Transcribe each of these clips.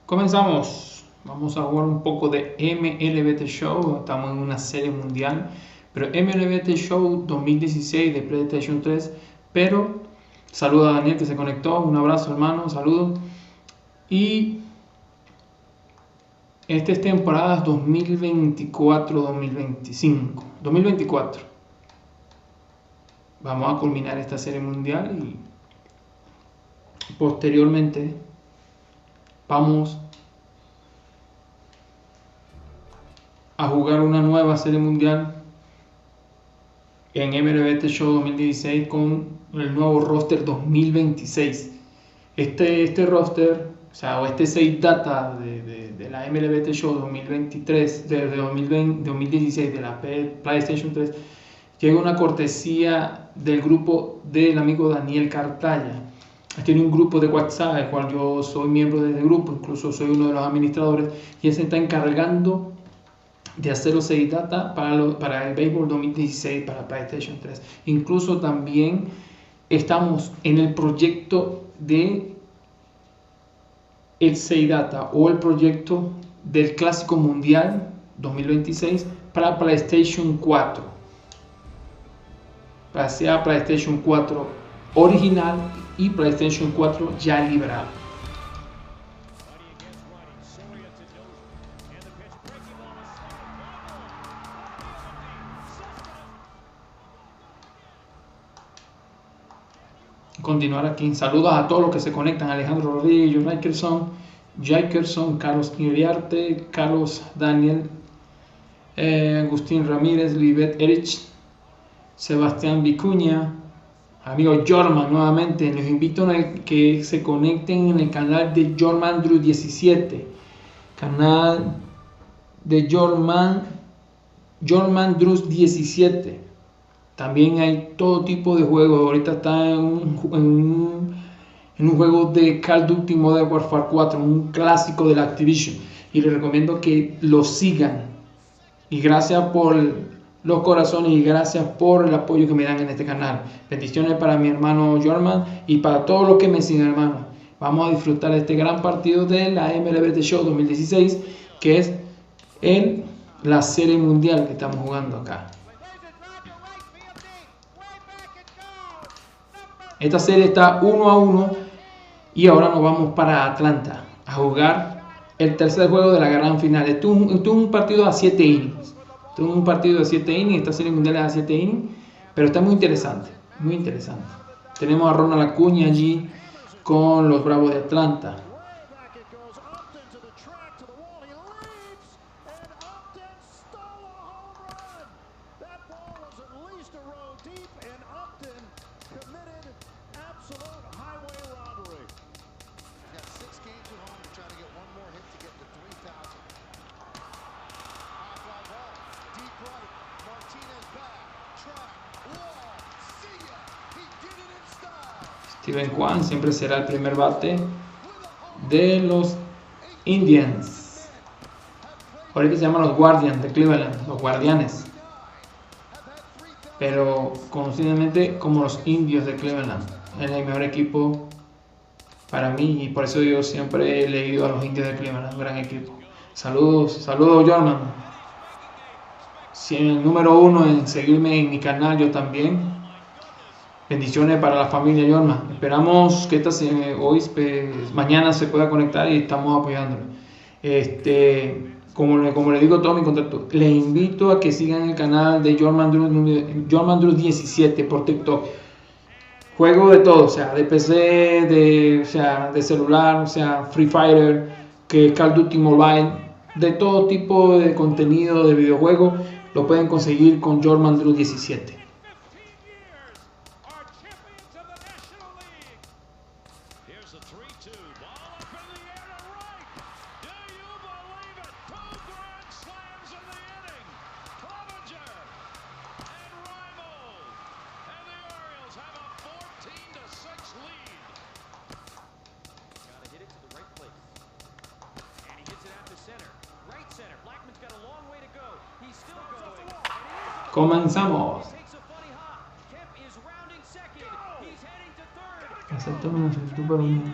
Comenzamos. Vamos a jugar un poco de MLB The Show. Estamos en una serie mundial. Pero MLB The Show 2016 de PlayStation 3. Pero saludo a Daniel que se conectó. Un abrazo, hermano. Saludos. Y esta es temporada 2024-2025. 2024. Vamos a culminar esta serie mundial y posteriormente vamos a jugar una nueva serie mundial en MLB The Show 2016 con el nuevo roster 2026. Este roster, o este save data de la MLB The Show 2023, de 2016 de la PlayStation 3, llega una cortesía del grupo del amigo Daniel Cartaya. Tiene un grupo de WhatsApp, el cual yo soy miembro de ese grupo, incluso soy uno de los administradores, y él se está encargando de hacer los save data para el béisbol 2016 para PlayStation 3. Incluso también estamos en el proyecto de el save data o el proyecto del Clásico Mundial 2026 para PlayStation 4, para sea PlayStation 4 original y PlayStation 4 ya liberado. Continuar aquí. Saludos a todos los que se conectan: Alejandro Rodríguez, Jaikerson, Carlos Iriarte, Carlos Daniel, Agustín Ramírez, Libet Erich, Sebastián Vicuña, amigo Jorman. Nuevamente les invito a que se conecten en el canal de Jorman Drew 17, canal de Jorman Drew 17. También hay todo tipo de juegos. Ahorita está en un juego de Call of Duty Modern Warfare 4, un clásico de la Activision, y les recomiendo que lo sigan. Y gracias por los corazones y gracias por el apoyo que me dan en este canal. Bendiciones para mi hermano Jorman y para todos los que me siguen, hermano. Vamos a disfrutar de este gran partido de la MLB The Show 2016, que es la serie mundial que estamos jugando acá. Esta serie está 1-1 y ahora nos vamos para Atlanta a jugar el tercer juego de la gran final. Esto es un partido a 7 innings. Esta serie mundial es a 7 innings, pero está muy interesante, muy interesante. Tenemos a Ronald Acuña allí con los Bravos de Atlanta. Steven Kwan siempre será el primer bate de los Indians. Ahorita se llaman los Guardians de Cleveland, los Guardianes, pero conocidamente como los Indios de Cleveland. Es el mejor equipo para mí y por eso yo siempre he leído a los Indios de Cleveland, un gran equipo. Saludos Jorman. Si en el número 1 en seguirme en mi canal, yo también. Bendiciones para la familia Jorman. Esperamos que mañana se pueda conectar y estamos apoyándolo. Como le digo a todos mis contactos, les invito a que sigan el canal de Jorman Drew 17 por TikTok. Juego de todo, de PC, de celular, Free Fire, Call of Duty Mobile, de todo tipo de contenido de videojuegos, lo pueden conseguir con Jorman Drew 17. Comenzamos. Acepto una solicitud para un...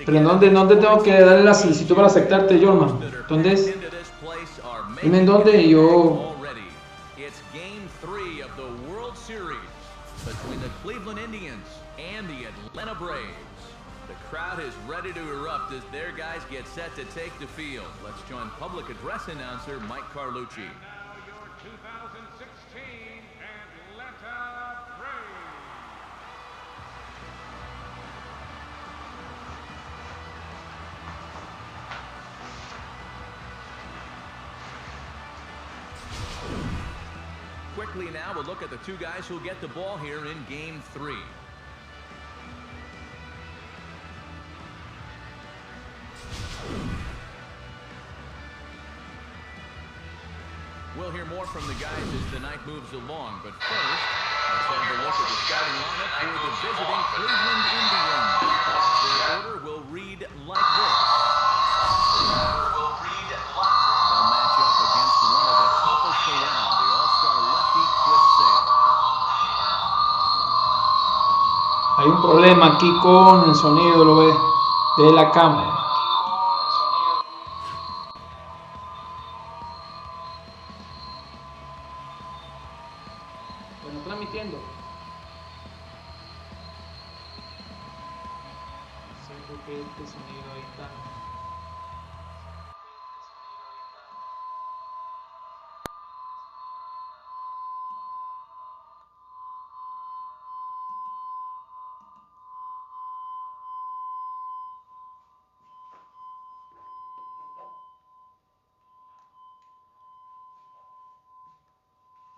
Pero ¿en dónde tengo que darle la solicitud para aceptarte, Jorman? ¿Dónde es? Dime en dónde y yo... It's game 3 of the World Series between the Cleveland Indians and the Atlanta Braves. The crowd is ready to erupt as their guys get set to take the field. Let's join public address announcer Mike Carlucci. And now your 2016 Atlanta Braves. Quickly now, we'll look at the two guys who'll get the ball here in game 3. We'll hear more from the guys as the night moves along, but first, let's have a look at the starting lineup for the visiting Cleveland Indians. The order will read like this. They'll match up against one of the toughest around, the all-star lefty Chris Sale. Hay un problema aquí con el sonido, lo ves, de la cámara. Bueno, transmitiendo. No sé por qué este sonido ahí está.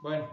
Bueno.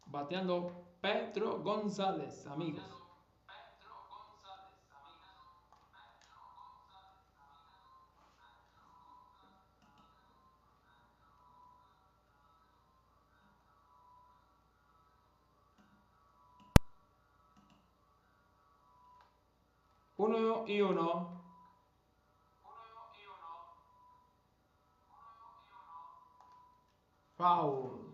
Bateando Pedro González, amigos. 1-1. Foul.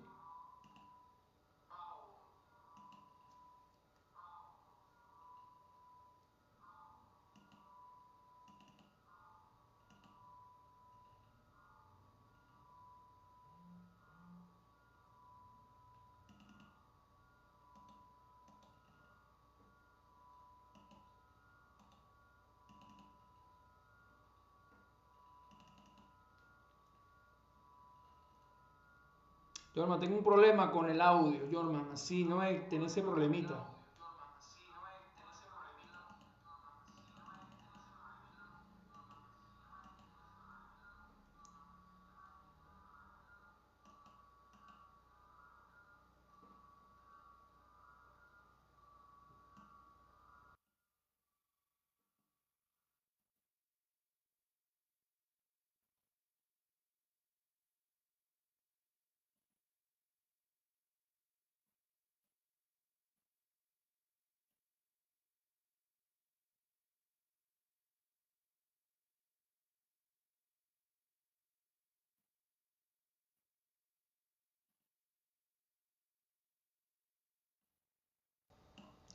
Jorman, tengo un problema con el audio, Jorman, así no hay, tener ese problemita.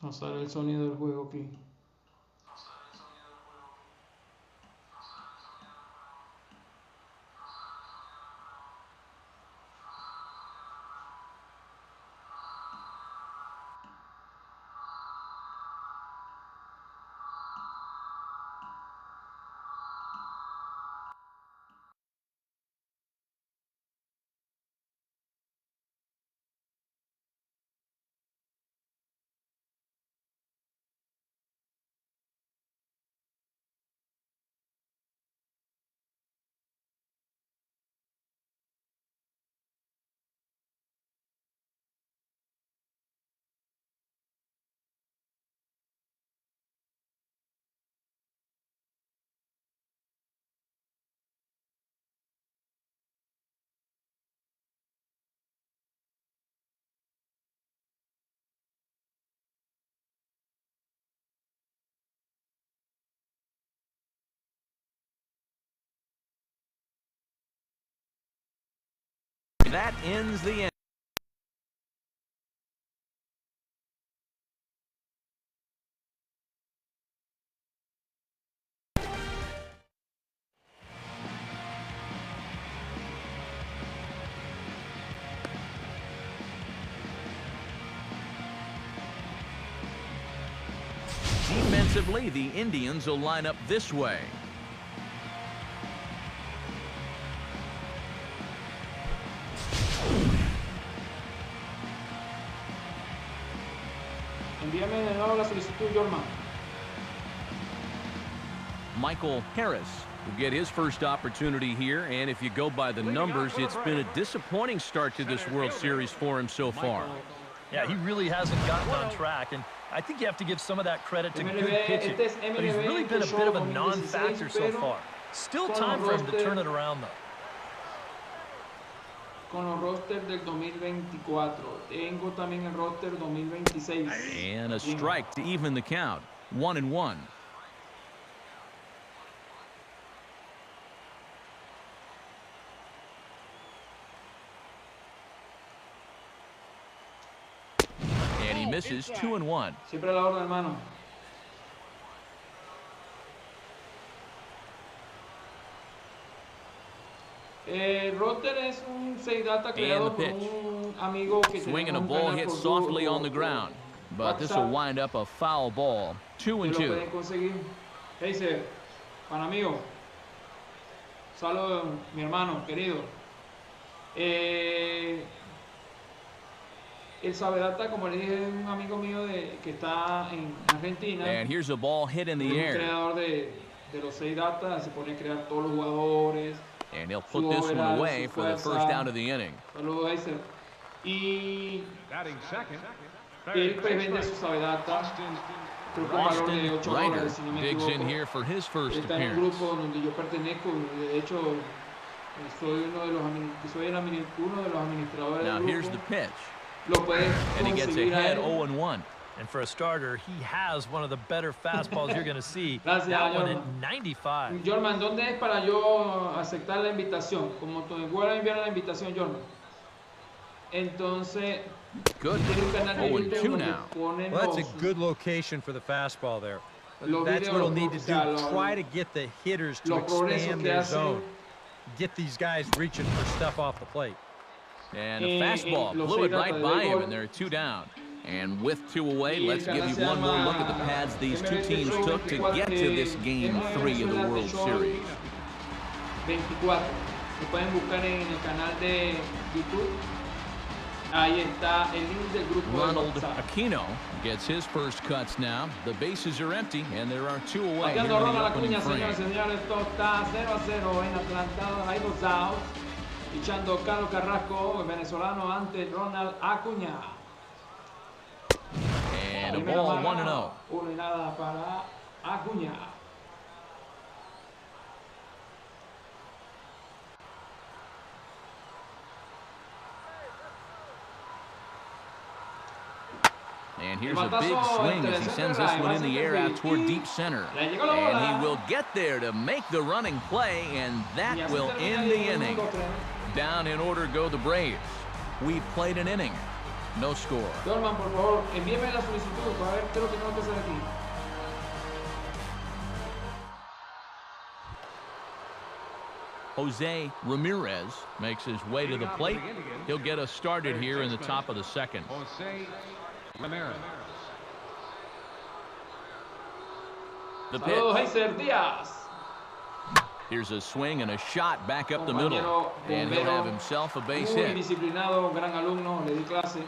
No sale el sonido del juego aquí. That ends the end. Defensively, the Indians will line up this way. Envíame de nuevo la solicitud, Jorman. Michael Harris will get his first opportunity here, and if you go by the numbers, it's been a disappointing start to this World Series for him so far. Yeah, he really hasn't gotten on track, and I think you have to give some of that credit to good pitching. But he's really been a bit of a non-factor so far. Still time for him to turn it around, though. Con los roster del 2024. Tengo también el roster 2026. And a strike to even the count. 1-1. And he misses 2-1. Siempre a la orden, hermano. Rotter es un 6 data creado por un amigo que swinging a ball hit softly on the ground, but this will wind up a foul ball. 2-2. Dice, pan amigo, saludos mi hermano querido. El sabe data, como le dije, es un amigo mío que está en Argentina. And here's a ball hit in the air. air. Un creador de los 6 data, se pone a crear todos los jugadores. And he'll put this one away for the first out of the inning. Saludos, Aiser. Y él pues vende su sabedata. Creo que un valor de $8, si no me digs in equivoco. here for his first Está en un appearance. grupo donde yo pertenezco. De hecho, soy uno de los administradores Now del here's grupo. the pitch. Lo puedes And he gets conseguir a ahead él. 0-1. And for a starter, he has one of the better fastballs you're going to see. Gracias, that one Jorman. at 95. Jorman, ¿dónde es para yo aceptar la invitación? Como te vuelvo a enviar la invitación, Jorman. Entonces, Good. tiene un canal de 0-2 YouTube donde now. ponen Well, that's los, a good location for the fastball there. los That's videos, what he'll need to o sea, do. Try to get the hitters to los progresos expand que their hacen. zone. Get these guys reaching for stuff off the plate. And a fastball los blew it 6 right data by del him, gol. and there are 2 down. And with 2 away, Y let's el give canal you se one more llama look at the paths these two teams MLB took to get to this Game 3 of the World Series. 24. Lo pueden buscar en el canal de YouTube. Ahí está el link del grupo de Ronald WhatsApp. Aquino gets his first cuts now. The bases are empty, and there are 2 away here in Bateando the Ronald opening Acuña, frame. señores y señores. Esto está 0-0 en Atlanta. Hay 2 outs. Pichando Carlos Carrasco, el venezolano, ante Ronald Acuña. And a ball 1-0. 1-0 para Acuña. And here's a big swing as he sends this one in the air out toward deep center. And he will get there to make the running play, and that will end the inning. Down in order go the Braves. We've played an inning. No score. Dorman, por favor, envíeme la solicitud para ver qué es lo que tengo que hacer aquí. Jose Ramirez makes his way to the plate. He'll get us started here in the top of the second. Jose Ramirez. The pitch. Saludos, Heiser Díaz. Here's a swing and a shot back up the middle. And he'll have himself a base muy hit. disciplinado, gran alumno, le di clase.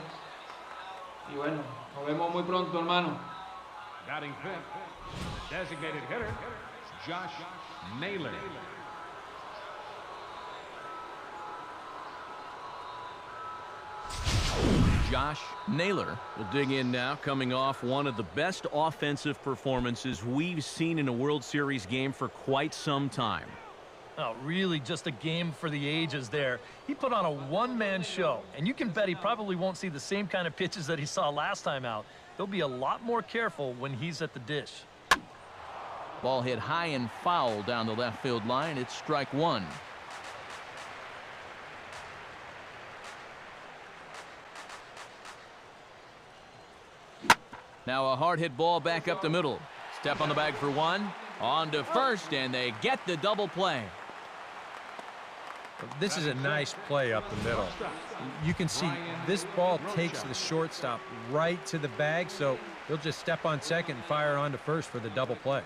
Y bueno, nos vemos muy pronto, hermano. Batting fifth, designated hitter, Josh Naylor. Josh Naylor will dig in now, coming off one of the best offensive performances we've seen in a World Series game for quite some time. Oh, really just a game for the ages there. He put on a one-man show, and you can bet he probably won't see the same kind of pitches that he saw last time out. He'll be a lot more careful when he's at the dish. Ball hit high and foul down the left field line. It's strike one. Now a hard hit ball back up the middle. Step on the bag for one. On to first, and they get the double play. This is a nice play up the middle. You can see this ball takes the shortstop right to the bag, so he'll just step on second and fire on to first for the double play.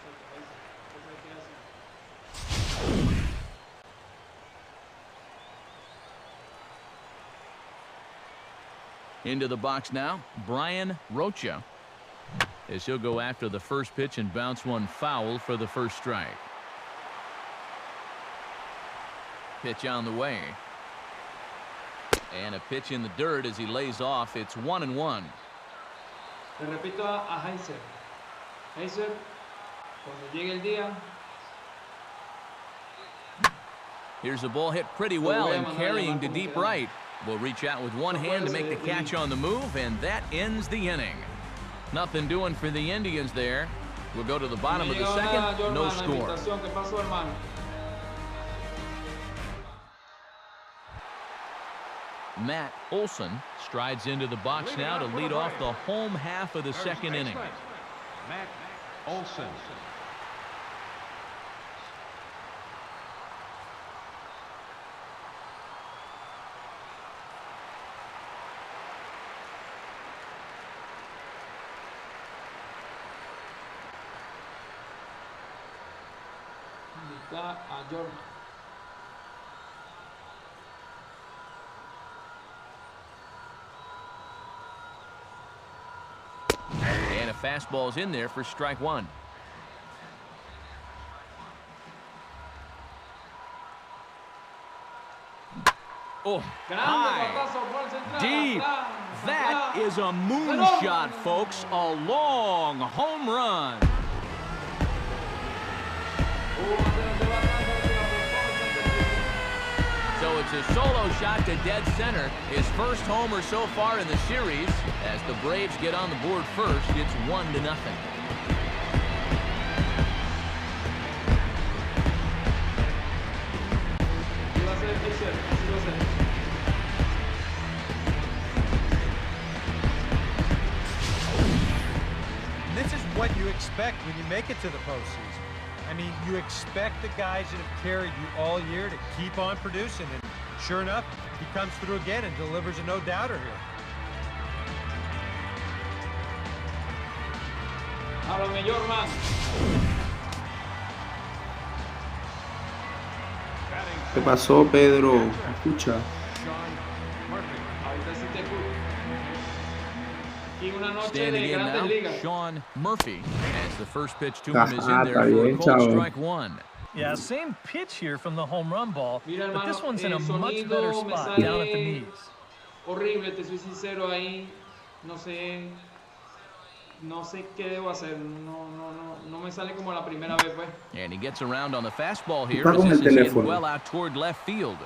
Into the box now, Brian Rocha, as he'll go after the first pitch and bounce one foul for the first strike. Pitch on the way. And a pitch in the dirt as he lays off. It's 1-1. Le repito a Heiser. Heiser, cuando llegue el día. Here's a ball hit pretty well and carrying to deep right. Will reach out with one hand to make the catch on the move, and that ends the inning. Nothing doing for the Indians there. We'll go to the bottom of the second. No score. Matt Olson strides into the box now to lead off the home half of the second inning. Matt Olson. A Jordan. And a fastball's in there for strike one. Oh, high, deep. That is a moonshot, folks. A long home run. So it's a solo shot to dead center. His first homer so far in the series. As the Braves get on the board first, it's 1-0. This is what you expect when you make it to the postseason. I mean, you expect the guys that have carried you all year to keep on producing, and sure enough, he comes through again and delivers a no-doubter here. Háblame, Jordan. ¿Qué pasó, Pedro? Escucha. Ahorita sí te escucho. Aquí una noche Standing de in Grandes now, Ligas. Sean Murphy, as the first pitch to him is in there Está for a bien, called chavo. strike one. Yeah, same pitch here from the home run ball, Mira, but this hermano, one's in a el much sonido better me spot sale down at the knees. Horrible, te soy sincero ahí. No sé. No sé qué debo hacer. No me sale como la primera vez, pues. And he gets around on the fastball here Está as con this el is hit teléfono. well out toward left field.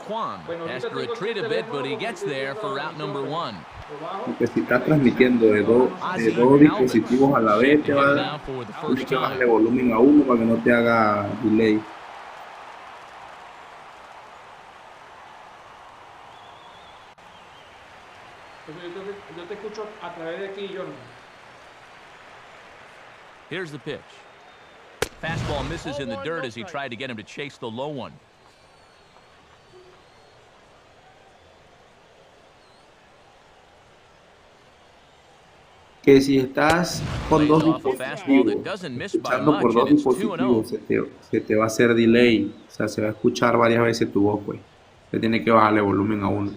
Kwan Bueno, has ahorita to tengo retreat aquí a el bit, teléfono but he porque gets estoy there for viendo route la number transmisión. one. Porque si estás transmitiendo de dos dispositivos a la vez, te va a Now for the tienes first que bajarle time. volumen a uno para que no te haga delay. Yo te escucho a través de aquí, Jordan. Here's the pitch. Fastball misses in the dirt as he tried to get him to chase the low one. Que si estás con Lays dos off a fastball that dispositivos, doesn't miss by escuchando por much, dos and it's 2-0. dispositivos, se te va a hacer delay, o sea, se va a escuchar varias veces tu voz, pues. Se tiene que bajarle volumen a uno.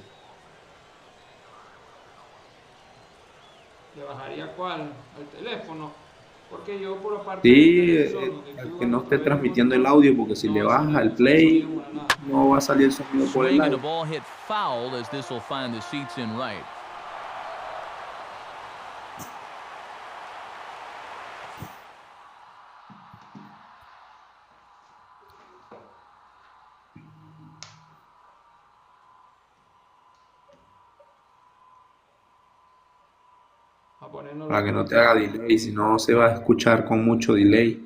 ¿Le bajaría cuál? Al teléfono. Porque yo por la parte del Sí, televisor, donde tú que no a esté través del transmitiendo el monitor, audio, porque si le no, bajas al no sale play, sonido para nada. no va a salir el sonido por el Swing and a live. ball hit foul as this will find the seats in right. A ponernos Para los que no dos. te haga delay, si no se va a escuchar con mucho delay.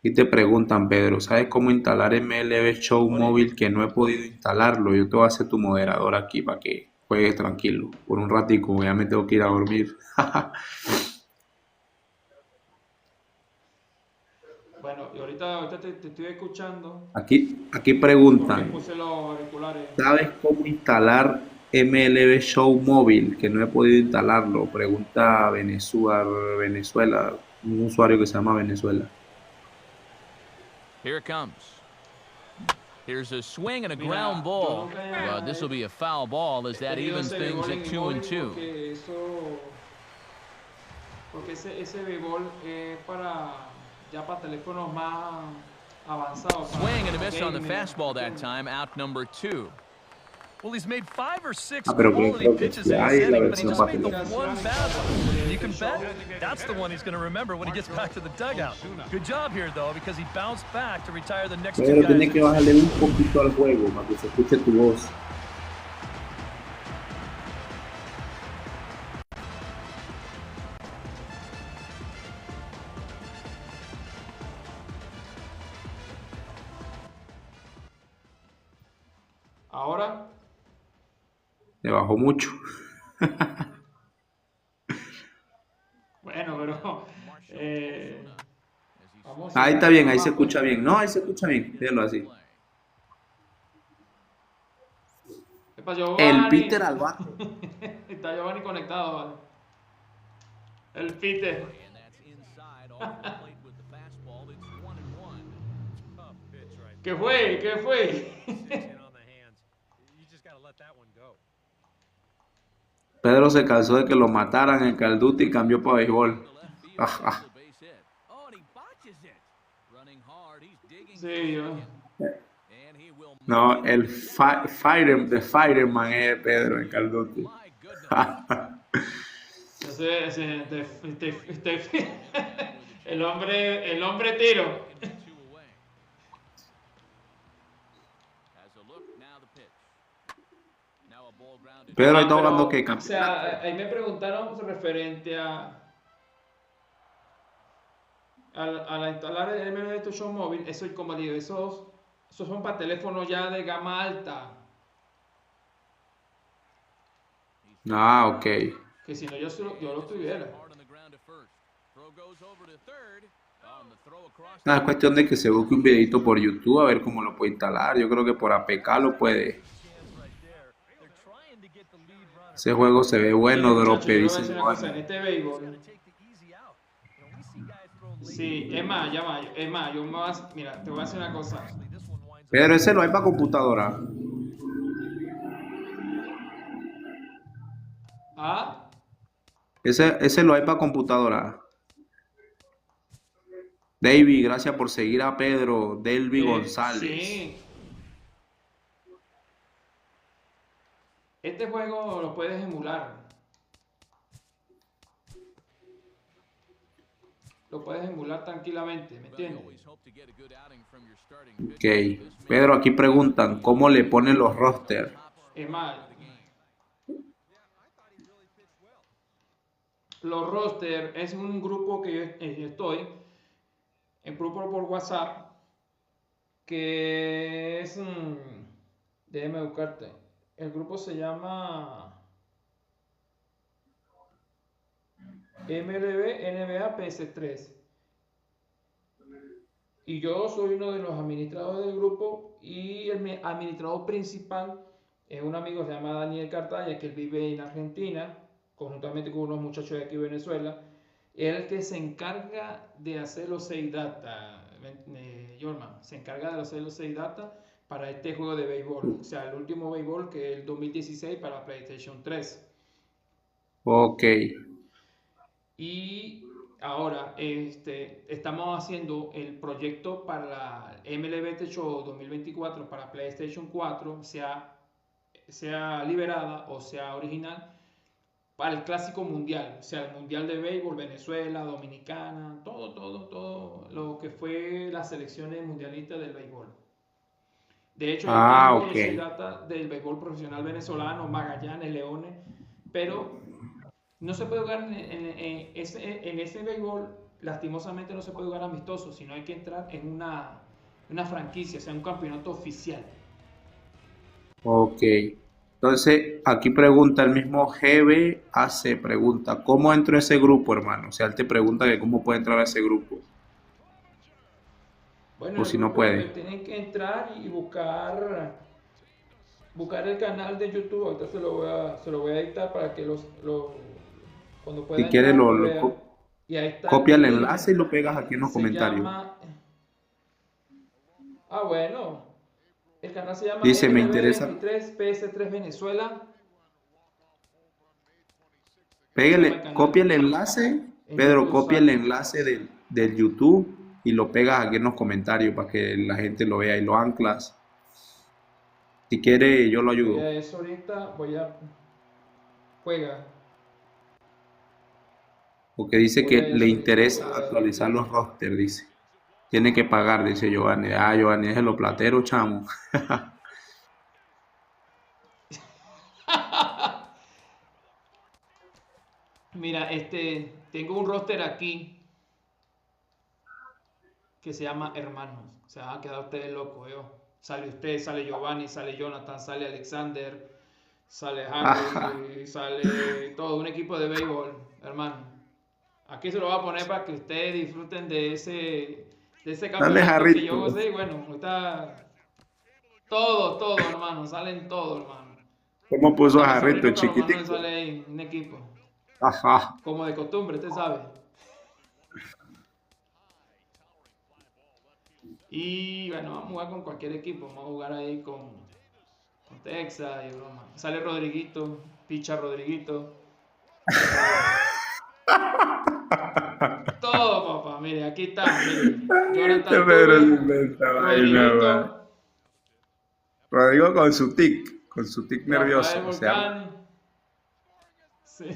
Y te preguntan, Pedro, ¿sabes cómo instalar MLB Show móvil que no he podido instalarlo? Yo te voy a hacer tu moderador aquí para que juegues tranquilo. Por un ratico, ya me tengo que ir a dormir. Bueno, y ahorita te estoy escuchando Aquí porque preguntan, puse los auriculares. ¿sabes cómo instalar MLB Show móvil que no he podido instalarlo? Pregunta Venezuela, un usuario que se llama Venezuela. Here it comes. Here's a swing and a Mira, ground yo ball. nunca But this will be a foul ball as that he tenido evens ese things béisbol at en mi 2 móvil and 2. porque ese béisbol es ya para teléfonos más avanzados. Swing and a miss on the gaming, fastball that ¿entiendes? time, out number 2. Well, he's made 5 or 6 Ah, pero quality creo que pitches sí in his hay la inning, but he versión just para made the teléfono. one bad one. And you can bet that's the one he's going to remember when he gets back to the dugout. Good job here, though, because he bounced back to retire the next two Pero guys. tienes que bajarle un poquito al juego para que se escuche tu voz. Ahora, Le bajó mucho. bueno, pero vamos Ahí a está ver bien, qué ahí se más, pues. escucha bien. No, ahí se escucha bien. Déjalo así. Epa, El Giovanni. Peter al bate. Está Giovanni conectado, vale. El Peter. And that's inside off the plate with the fastball. It's 1-1. Tough pitch right ¿Qué fue? ¿Qué fue? there. Sits in on the hands. You just got to let that one go. Pedro se cansó de que lo mataran en Call of Duty y cambió para béisbol. The left field Ah, steals ah. the base hit. Oh, and he botches it. Running hard, he's digging for Sí, yo. second. And he will No, make el it to The Fireman es Pedro en Call of Duty. My goodness. El hombre tiro. Two away. Has a look, now the pitch. Now a ball grounded. Pedro ahí Ah, está jugando pero, que o sea, ahí me preguntaron referente a instalar el MLB Show móvil. Eso, como digo, esos son para teléfonos ya de gama alta. Ah, ok. Que si no, yo lo tuviera. Hard on the ground to first. Throw goes over to third. On the throw across. Nada, es cuestión de que se busque un videito por YouTube a ver cómo lo puede instalar. Yo creo que por APK lo puede. They're trying to get the lead runner. Ese juego se ve bueno, Mire, Drope, muchachos, yo le voy a dice decir una cosa, en Giovanni. este béisbol, Take the easy out. You know, we see guys throw late. sí, es más, mira, te voy a decir una cosa. This one winds up. Pedro, ese lo hay para computadora. ¿Ah? Ese lo hay para computadora. David, gracias por seguir a Pedro. Delvi González. Sí. Este juego lo puedes emular. Lo puedes emular tranquilamente, ¿me entiendes? Always hope to get a good outing from your starting Ok. pitcher. Pedro, aquí preguntan, ¿cómo le ponen los rosters? Es más, los roster es un grupo que yo estoy, en grupo por WhatsApp, que es Déjeme buscarte. El grupo se llama MLB NBA PS3. Y yo soy uno de los administradores del grupo y el administrador principal es un amigo que se llama Daniel Cartaya, que él vive en Argentina, conjuntamente con unos muchachos de aquí de Venezuela. Es el que se encarga de hacer los 6 data, Jorman, se encarga de hacer los 6 data para este juego de béisbol. O sea, el último béisbol que es el 2016 para PlayStation 3. Ok. Y ahora estamos haciendo el proyecto para la MLB The Show 2024 para PlayStation 4, sea liberada o sea original, para el clásico mundial, o sea, el mundial de béisbol, Venezuela, Dominicana, todo lo que fue las selecciones mundialistas del béisbol. De hecho, yo Ah, tengo ok. los 6 datas del béisbol profesional venezolano, Magallanes, Leones, pero no se puede jugar en ese béisbol, lastimosamente no se puede jugar amistoso, sino hay que entrar en una franquicia, o sea, un campeonato oficial. Ok. Entonces, aquí pregunta el mismo GB hace pregunta, ¿cómo entro a ese grupo, hermano? O sea, él te pregunta que cómo puede entrar a ese grupo, Bueno, o el si no grupo puede. tienen que entrar y buscar el canal de YouTube. Ahorita se lo voy a dictar para que cuando Si pueda quieres, entrar lo vea. Y ahí está copia el el link. enlace y lo pegas aquí en los Se comentarios. llama. Ah, bueno. El canal se llama Dice, me interesa. MLB23 PS3 Venezuela. Así se llama el Pégale, canal copia el enlace, en Pedro, YouTube. copia el enlace del YouTube y lo pegas aquí en los comentarios para que la gente lo vea y lo anclas. Si quiere, yo lo Voy ayudo. a eso ahorita. Juega. Porque dice Voy que a le eso ahorita. interesa actualizar los rosters, dice. Tiene que pagar, dice Giovanni. Ah, Giovanni es el platero, chamo. Mira, tengo un roster aquí que se llama Hermanos. Se van a quedar ustedes locos, yo. Sale usted, sale Giovanni, sale Jonathan, sale Alexander, sale Harry, sale todo un equipo de béisbol, hermano. Aquí se lo voy a poner para que ustedes disfruten de ese Dale, campeonato que yo jarrito. gocé. Y bueno, está todo, hermano. Salen todos, hermano. ¿Cómo puso Hasta a mi jarrito sobrino Carlos Manuel chiquitico? sale ahí, un equipo. Ajá. Como de costumbre, usted sabe. Y bueno, vamos a jugar con cualquier equipo. Vamos a jugar ahí con Texas y broma. Sale Rodriguito, picha Rodriguito. Todo, papá. Mire, aquí está. Mire, Este Jonathan Pedro se Tuve, inventa vaina, va. Rodriguito, Rodrigo con su tic Rafael nervioso. Se llama. Volcán. Sí.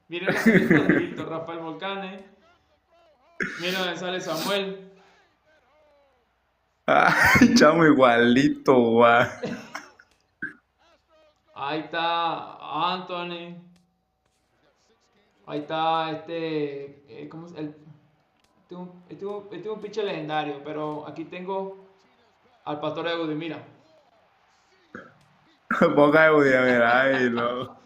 Mire donde sale Rodriguito, Rafael Volcán. Mire donde sale Samuel. Ay, chamo, igualito, va. Ahí está Anthony. Ahí está ¿cómo es? Este es un pitcher legendario, pero aquí tengo al pastor Eudi, mira. Ponga audio, mira, ay, no.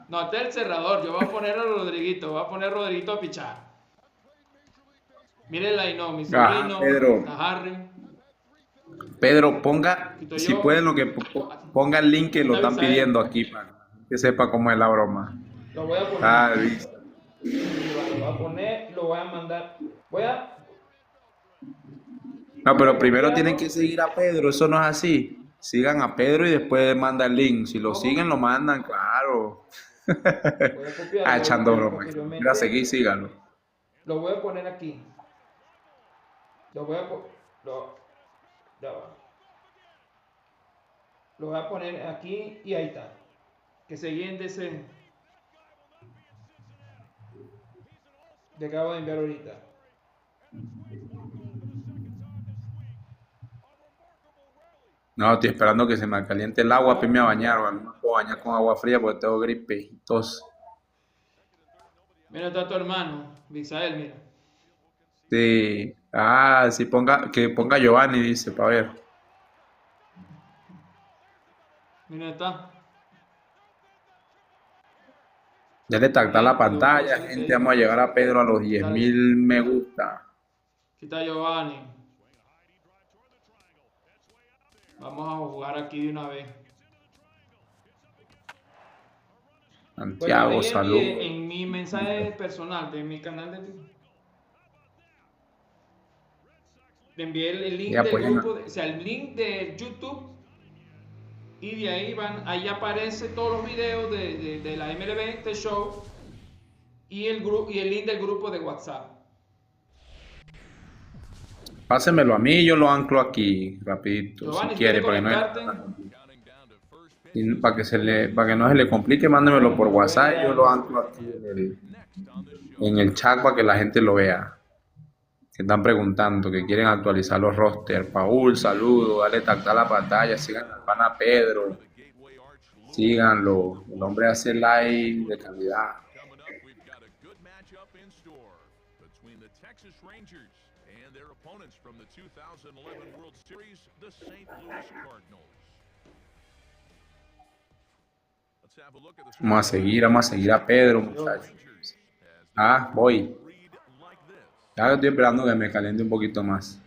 No, este es el cerrador, yo voy a poner a Rodriguito, voy a poner a Rodriguito a pichar. Miren la no, mi Ajá, sobrino, Pedro. está Harry, Pedro, ponga, aquí estoy si yo. pueden, ponga el link que Aquí lo está están Misael, pidiendo aquí para que sepa cómo es la broma. lo voy a poner. Ah, listo. Lo voy a poner, lo voy a mandar. No, Voy pero a primero tienen que copiarlo. seguir a Pedro, eso no es así. Sigan a Pedro y después manda el link. Si lo siguen, ¿Cómo? lo mandan, claro. Voy a Ah, copiarlo echando y broma. Mira, posteriormente seguí, síganlo. lo voy a poner aquí. Lo voy a po- lo, ya va. Lo voy a poner aquí y ahí está. Que se guíen de ese. Que acabo de enviar ahorita. No, estoy esperando que se me caliente el agua, pues me a ¿No? bañar, no me puedo bañar con agua fría porque tengo gripe y tos. Mira, está tu hermano, Misael, mira. Sí. Ah, sí, que ponga Giovanni, dice, para ver. Mira, está. Dale tactar la Bien, quedó pantalla, gente. excelente. Vamos a llegar a Pedro a los Dale. 10.000 me gusta. Aquí está Giovanni. Vamos a jugar aquí de una vez. Bueno, Santiago, ahí envié saludos. en mi mensaje personal de mi canal le envié el Y link del apoyen. grupo, o sea, el link de YouTube, y de ahí ahí aparece todos los videos de la MLB, este show, y el link del grupo de WhatsApp. Pásenmelo a mí, yo lo anclo aquí, rapidito, si Giovanni, si quiere quiere, para que no conectarte, para que no se le complique, mándemelo por lo WhatsApp y yo lo vea. anclo aquí en el chat para que la gente lo vea. Que están preguntando, que quieren actualizar los rosters. Paul, saludos, dale tactar la pantalla, sigan al pana Pedro, síganlo, el hombre hace live de calidad. Coming up, we've got a good matchup in store between the Texas Rangers and their opponents from the 2011 World Series, the St. Louis Cardinals. Let's have a look at the Vamos a seguir a Pedro, muchachos. Ah, voy. Ya estoy esperando que me caliente un poquito más.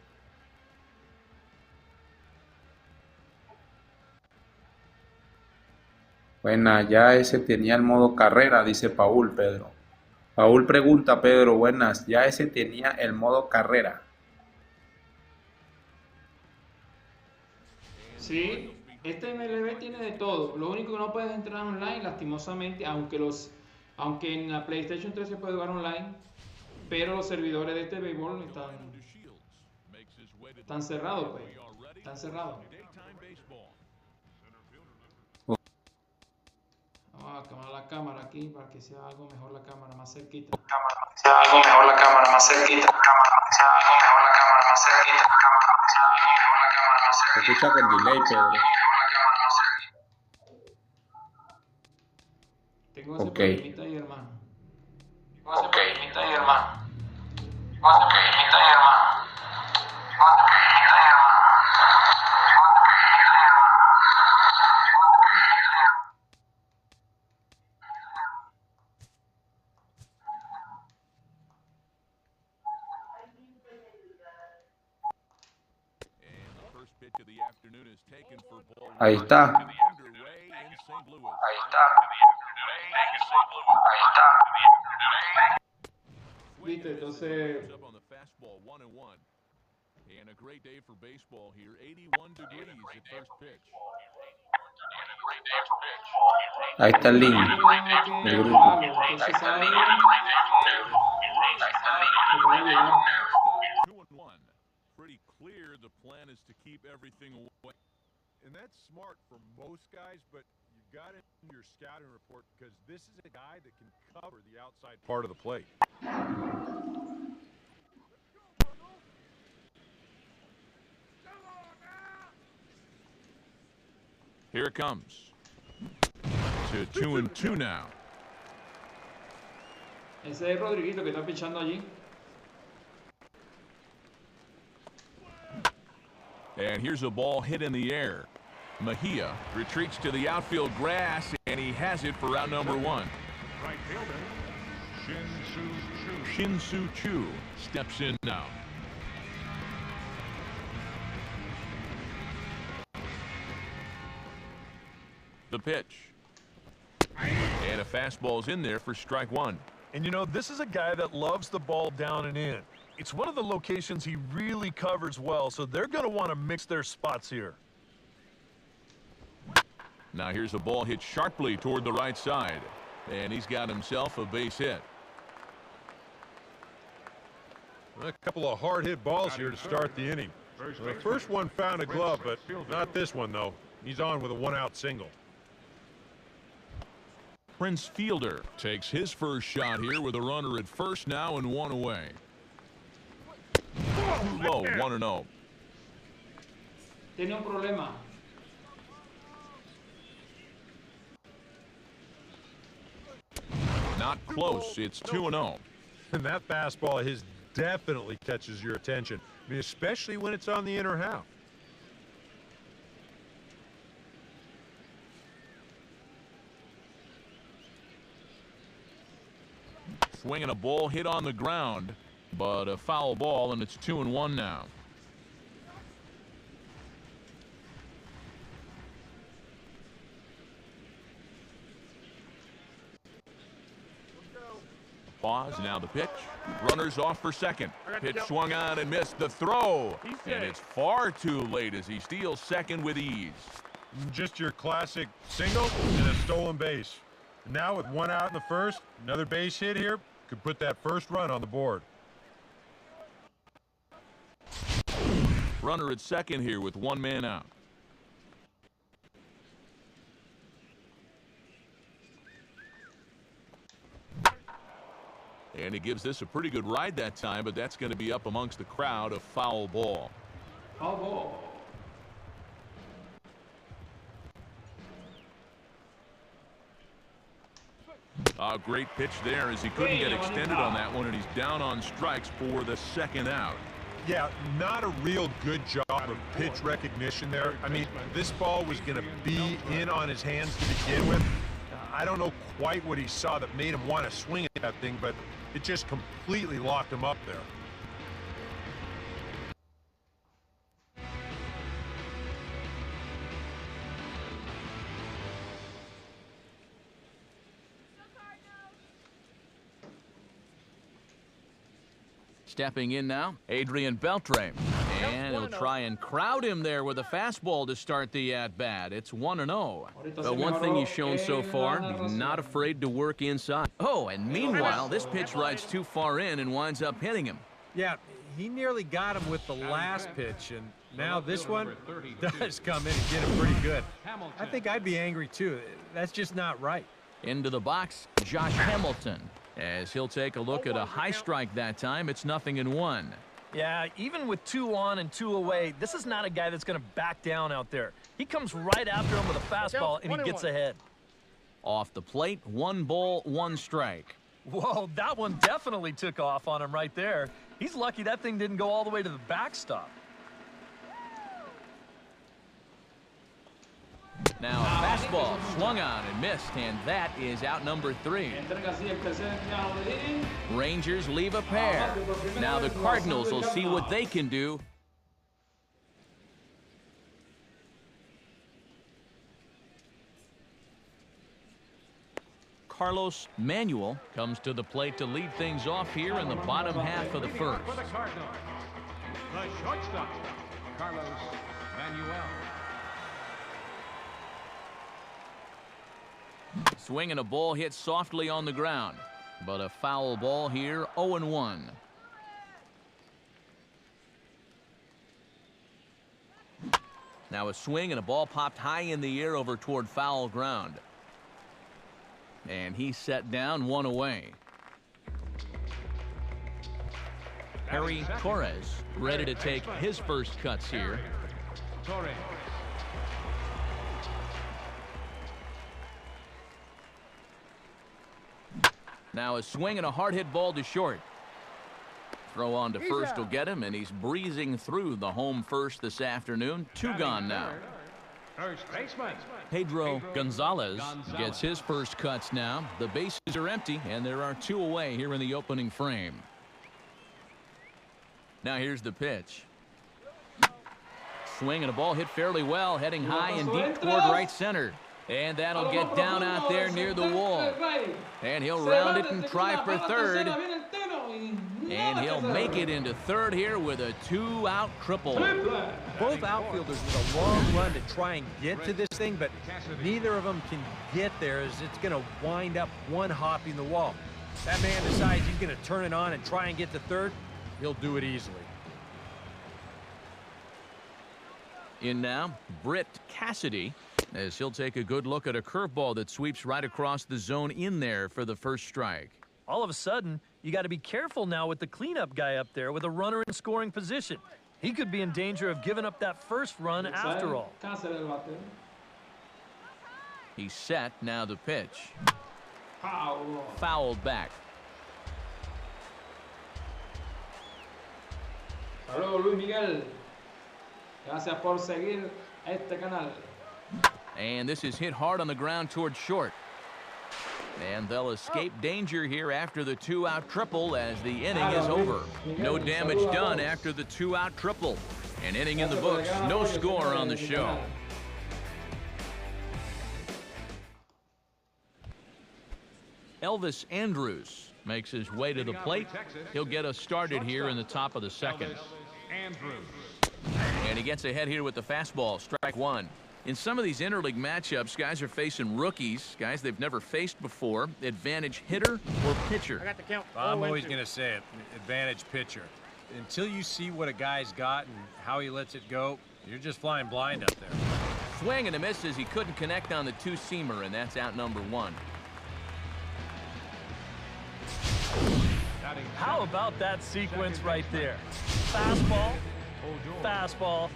Buena, ya ese tenía el modo carrera, dice Paul, Pedro. Paul pregunta, Pedro, buenas, ya ese tenía el modo carrera. Sí, este MLB tiene de todo. Lo único que no puedes entrar online, lastimosamente, aunque en la PlayStation 3 se puede jugar online, pero los servidores de este béisbol están cerrados, pues. Están cerrados. Vamos a acomodar la cámara aquí para que sea algo mejor la cámara más cerquita. Se escucha con delay, Pedro. Tengo ese Ok. problemita ahí, hermano. Ahí está. Viste, entonces And a great day for baseball here. 81 degrees at first pitch. Ahí está el link del grupo. Entonces sale. 2-1. Pretty clear the plan is to keep everything away. And that's smart for most guys, but you've got it in your scouting report because this is a guy that can cover the outside part of the plate. Here it comes. To 2-2 now. Ese es Rodriguito que está pichando allí. And here's a ball hit in the air. Mejia retreats to the outfield grass, and he has it for out number one. Right fielder, Shin-Soo Choo steps in now. The pitch. And a fastball's in there for strike one. And you know, this is a guy that loves the ball down and in. It's one of the locations he really covers well, so they're going to want to mix their spots here. Now here's a ball hit sharply toward the right side, and he's got himself a base hit. A couple of hard-hit balls here to start the inning. The first one found a glove, but not this one, though. He's on with a one-out single. Prince Fielder takes his first shot here with a runner at first now and one away. Too low, 1-0. Tiene un problema. Not close. It's 2-0. And that fastball of his definitely catches your attention. I mean, especially when it's on the inner half. Swinging a ball hit on the ground, but a foul ball, and it's 2-1 now. Pause, now the pitch. Runners off for second. Pitch swung on and missed the throw. And it's far too late as he steals second with ease. Just your classic single and a stolen base. Now with one out in the first, another base hit here could put that first run on the board. Runner at second here with one man out. And he gives this a pretty good ride that time, but that's going to be up amongst the crowd, a foul ball. Foul ball. A great pitch there as he couldn't get extended on that one, and he's down on strikes for the second out. Yeah, not a real good job of pitch recognition there. I mean, this ball was going to be in on his hands to begin with. I don't know quite what he saw that made him want to swing at that thing, but it just completely locked him up there. Stepping in now, Adrian Beltre. And he'll try and crowd him there with a fastball to start the at-bat. It's 1-0. The one thing he's shown so far, he's not afraid to work inside. Oh, and meanwhile, this pitch rides too far in and winds up hitting him. Yeah, he nearly got him with the last pitch, and now this one does come in and get him pretty good. I think I'd be angry too. That's just not right. Into the box, Josh Hamilton, as he'll take a look at a high strike that time. It's 0-1. Yeah, even with 2 on and 2 away, this is not a guy that's going to back down out there. He comes right after him with a fastball, and he gets ahead. Off the plate, 1 ball, 1 strike. Whoa, that one definitely took off on him right there. He's lucky that thing didn't go all the way to the backstop. Now a fastball swung on and missed, and that is out number 3. Rangers leave a pair. Now the Cardinals will see what they can do. Carlos Manuel comes to the plate to lead things off here in the bottom half of the first. For the Cardinals, the shortstop, Carlos Manuel. Swinging a ball hit softly on the ground, but a foul ball here, 0-1. Now a swing and a ball popped high in the air over toward foul ground. And he's set down, 1 away. Harry Torres ready to take his first cuts here. Torres. Now a swing and a hard hit ball to short. Throw on to first will get him, and he's breezing through the home first this afternoon. 2 gone now. First baseman. Pedro Gonzalez gets his first cuts now. The bases are empty, and there are 2 away here in the opening frame. Now here's the pitch. Swing and a ball hit fairly well, heading high and deep toward right center. And that'll get down out there near the wall. And he'll round it and try for third. And he'll make it into third here with a 2-out triple. Both outfielders with a long run to try and get to this thing, but neither of them can get there as it's going to wind up one hopping the wall. That man decides he's going to turn it on and try and get to third. He'll do it easily. In now, Britt Cassidy, as he'll take a good look at a curveball that sweeps right across the zone in there for the first strike. All of a sudden, you got to be careful now with the cleanup guy up there with a runner in scoring position. He could be in danger of giving up that first run after all. He's set, now the pitch. Fouled back. Saludos, Luis Miguel. Gracias por seguir este canal. And this is hit hard on the ground towards short. And they'll escape danger here after the 2-out triple as the inning is over. No damage done after the 2-out triple. An inning in the books, no score on the show. Elvis Andrus makes his way to the plate. He'll get us started here in the top of the second. And he gets ahead here with the fastball, strike one. In some of these interleague matchups, guys are facing rookies, guys they've never faced before. Advantage hitter or pitcher? I'm always going to say it, advantage pitcher. Until you see what a guy's got and how he lets it go, you're just flying blind up there. Swing and a miss as he couldn't connect on the two-seamer, and that's out number one. How about that sequence right there? Fastball, fastball,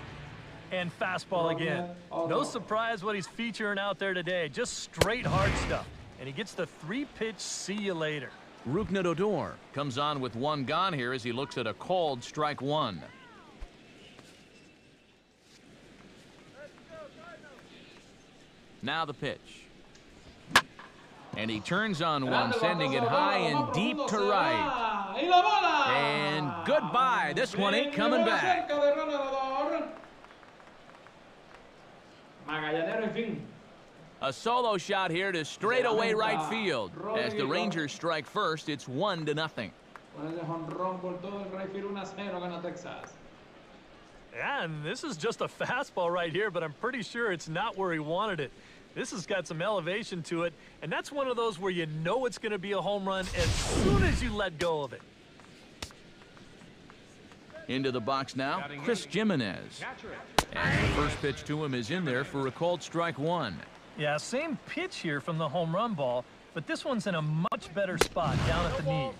and fastball again. No surprise what he's featuring out there today. Just straight hard stuff. And he gets the 3-pitch see you later. Rougned Odor comes on with one gone here as he looks at a called strike one. Now the pitch. And he turns on one, sending it high and deep to right. And goodbye. This one ain't coming back. A solo shot here to straightaway right field. As the Rangers strike first, it's 1-0. Yeah, and this is just a fastball right here, but I'm pretty sure it's not where he wanted it. This has got some elevation to it, and that's one of those where you know it's going to be a home run as soon as you let go of it. Into the box now, Chris Jimenez. And the first pitch to him is in there for a called strike one. Yeah, same pitch here from the home run ball, but this one's in a much better spot down at the knees.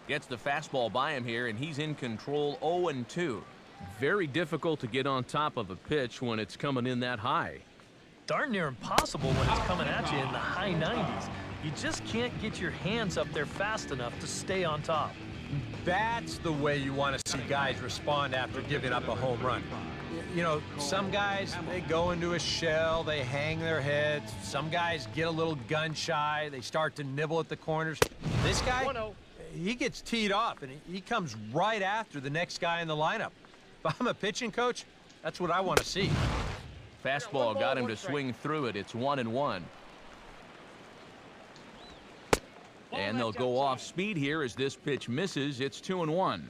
Gets the fastball by him here, and he's in control 0-2. Very difficult to get on top of a pitch when it's coming in that high. Darn near impossible when it's coming at you in the high 90s. You just can't get your hands up there fast enough to stay on top. That's the way you want to see guys respond after giving up a home run. You know, some guys, they go into a shell, they hang their heads. Some guys get a little gun shy, they start to nibble at the corners. This guy, he gets teed off, and he comes right after the next guy in the lineup. If I'm a pitching coach, that's what I want to see. Fastball got him to swing through it. It's 1-1. And they'll go off speed here as this pitch misses. It's 2-1.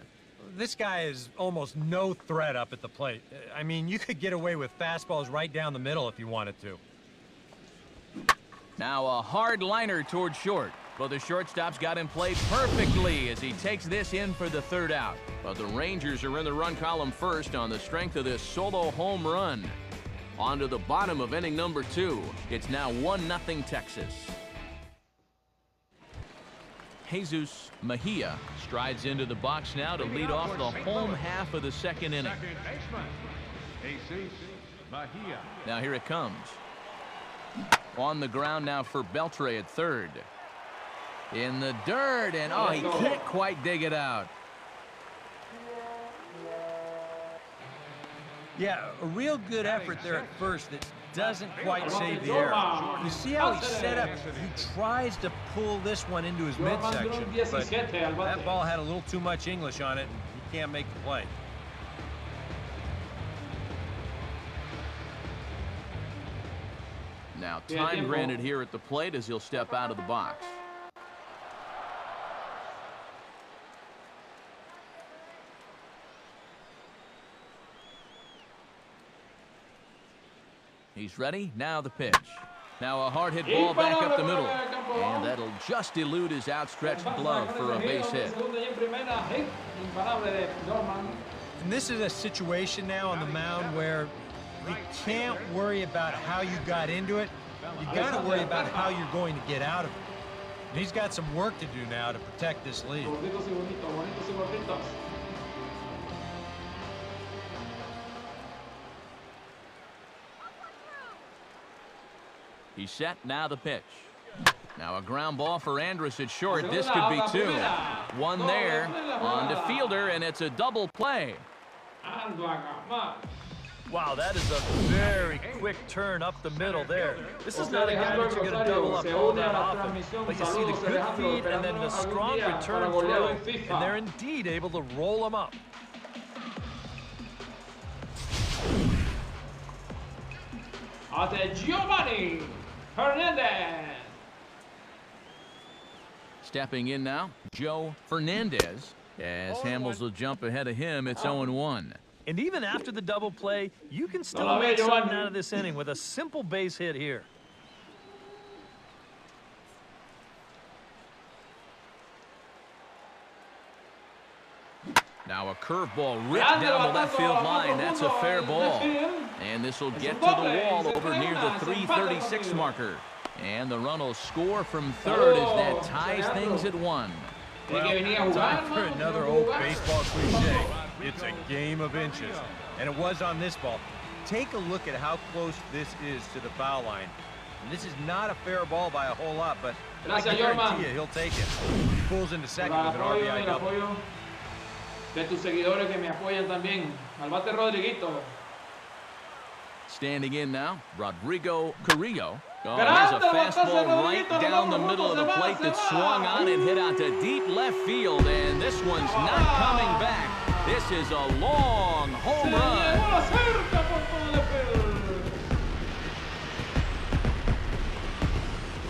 This guy is almost no threat up at the plate. I mean, you could get away with fastballs right down the middle if you wanted to. Now a hard liner toward short. But the shortstop's got him played perfectly as he takes this in for the third out. But the Rangers are in the run column first on the strength of this solo home run. On to the bottom of inning number 2. It's now 1-0 Texas. Jesus Mejia strides into the box now to lead off the home half of the second inning. Now here it comes. On the ground now for Beltre at third. In the dirt, and oh, he can't quite dig it out. Yeah, a real good effort there at first that doesn't quite save the error. You see how he's set up? He tries to pull this one into his midsection, but that ball had a little too much English on it, and he can't make the play. Now time granted here at the plate as he'll step out of the box. He's ready. Now the pitch. Now a hard-hit ball back up the middle. And that'll just elude his outstretched glove for a base hit. And this is a situation now on the mound where you can't worry about how you got into it. You got to worry about how you're going to get out of it. And he's got some work to do now to protect this lead. He's set. Now the pitch. Now a ground ball for Andrus at short. This could be two. One there on to fielder, and it's a double play. Wow, that is a very quick turn up the middle there. This is not a guy that you're going to double up all that often. But you see the good feed and then the strong return throw, and they're indeed able to roll him up. Ate Giovanni Hernandez. Stepping in now, Joe Fernandez. As Hamels will jump ahead of him, it's 0-1. And even after the double play, you can still make something out of this inning with a simple base hit here. Now a curveball ripped down the left field line. That's a fair ball. And this will get to the wall over near the 336 marker. And the run will score from third as that ties things at 1. Well, time for another old baseball cliche. It's a game of inches. And it was on this ball. Take a look at how close this is to the foul line. And this is not a fair ball by a whole lot, but I guarantee you he'll take it. He pulls into second with an RBI double. De tus seguidores que me apoyan también. Al bate Rodriguito. Standing in now, Rodrigo Carrillo. Oh, there's a fastball right down the middle of the plate that swung on and hit out to deep left field, and this one's not coming back. This is a long home run.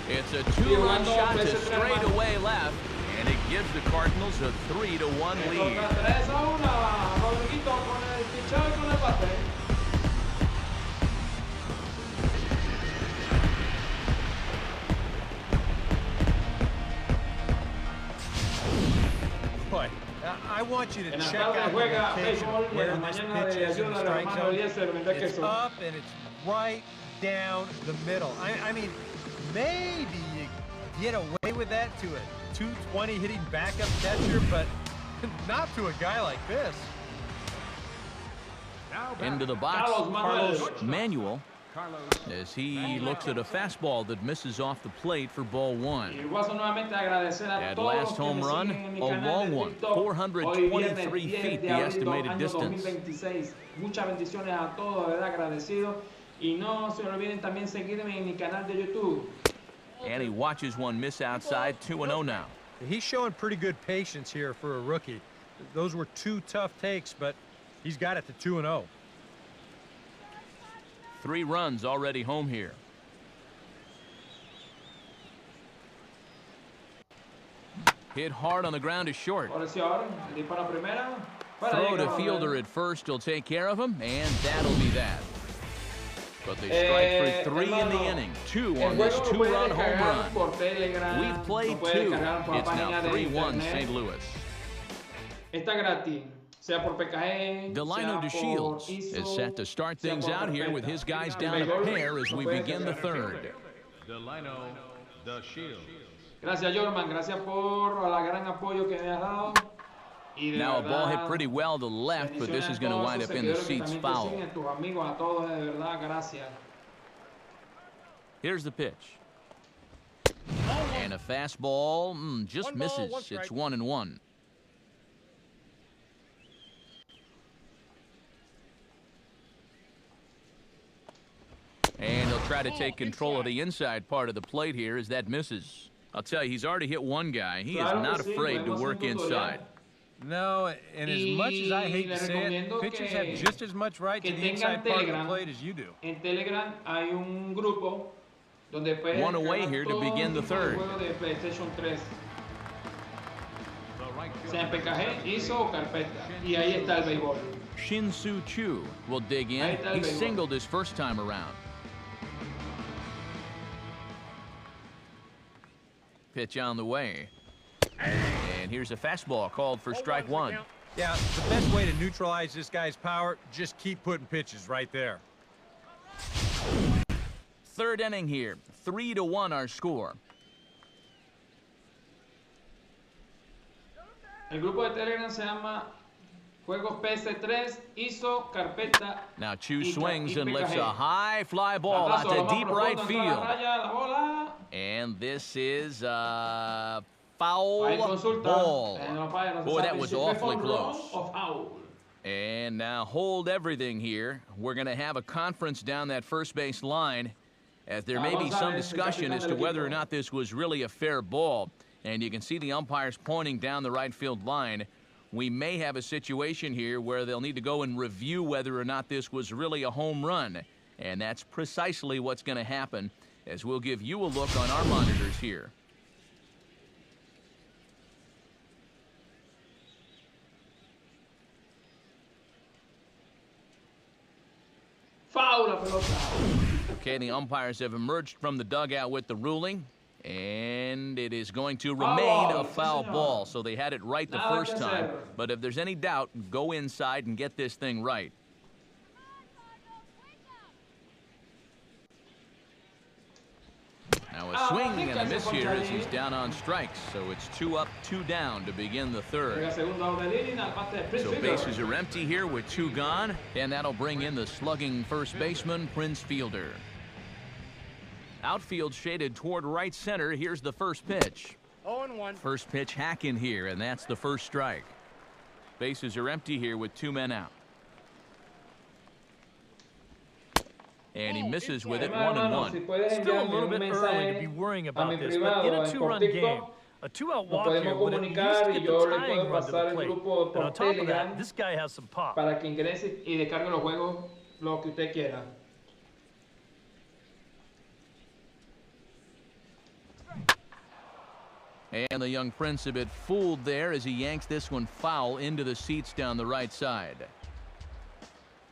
It's a two-run shot to straightaway left, and it gives the Cardinals a 3-1 lead. Boy, I want you to check out the location where this pitch is in the strike zone. It's up and it's right down the middle. I mean, maybe you get away with that to a 220 hitting backup catcher, but not to a guy like this. Into the box, Carlos Manuel, as he looks at a fastball that misses off the plate for ball 1. That last home run, a long one, 423 feet, the estimated distance. Muchas bendiciones a todos, de verdad agradecido. Y no se olviden también seguirme en mi canal de YouTube. And he watches one miss outside, 2-0 now. He's showing pretty good patience here for a rookie. Those were 2 tough takes, but he's got it to 2-0. 3 runs already home here. Hit hard on the ground is short. Throw to fielder at first will take care of him, and that'll be that. But they strike for 3 in the inning. 2 on this 2-run home run. We've played 2. It's now 3-1 St. Louis. Delino DeShields is set to start things out here with his guys down a pair as we begin the third. Delino DeShields. Gracias, Jorman. Gracias por el gran apoyo que me has dado. Now a ball hit pretty well to the left, but this is going to wind up in the seats foul. Here's the pitch. And a fastball just misses. It's 1-1. And he'll try to take control of the inside part of the plate here as that misses. I'll tell you, he's already hit one guy. He is not afraid to work inside. No, and as much as I hate to say it, pitchers have just as much right to the inside part of the plate as you do. One away here to begin the third. Shin-Soo Choo will dig in. He singled his first time around. Pitch on the way. And here's a fastball called for strike 1. Yeah, the best way to neutralize this guy's power, just keep putting pitches right there. Third inning here. 3-1 our score. El grupo de Telegram se llama Juegos PS3, ISO, Carpeta. Now Chu swings and lifts a high fly ball out to deep right field. And this is foul ball. Boy, that was awfully close. And now hold everything here. We're going to have a conference down that first base line, as there may be some discussion as to whether or not this was really a fair ball. And you can see the umpires pointing down the right field line. We may have a situation here where they'll need to go and review whether or not this was really a home run. And that's precisely what's going to happen, as we'll give you a look on our monitors here. Foul la pelota. Okay, the umpires have emerged from the dugout with the ruling, and it is going to remain a foul ball. So they had it right the first time, but if there's any doubt, go inside and get this thing right. Now a swing and a miss here as he's down on strikes, so it's 2 up, 2 down to begin the third. So bases are empty here with 2 gone, and that'll bring in the slugging first baseman, Prince Fielder. Outfield shaded toward right center. Here's the first pitch. 0-1. First pitch hack in here, and that's the first strike. Bases are empty here with 2 men out. And he misses with it, 1-1. Still a little bit early to be worrying about this, but in a 2-run game, a 2-out walk here would at least get the tying run to the plate. And on top of that, this guy has some pop. Para que ingrese y descargue los juegos lo que usted quiera. And the young Prince a bit fooled there as he yanks this one foul into the seats down the right side.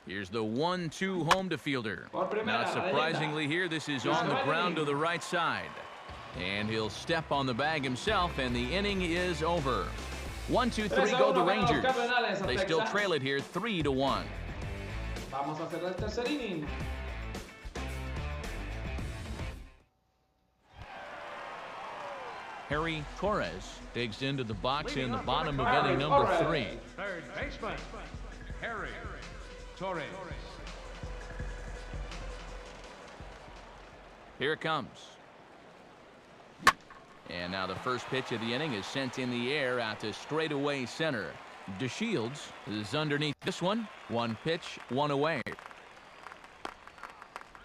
Here's the 1-2 home to Fielder. Not surprisingly here, this is on the ground to the right side. And he'll step on the bag himself, and the inning is over. 1-2-3 go the Rangers. They still trail it here 3-1. Vamos a hacer el tercer inning. Harry Torres digs into the box in the bottom of inning number 3. Third baseman, Harry Torres. Here it comes. And now the first pitch of the inning is sent in the air out to straightaway center. DeShields is underneath this one. 1 pitch, 1 away.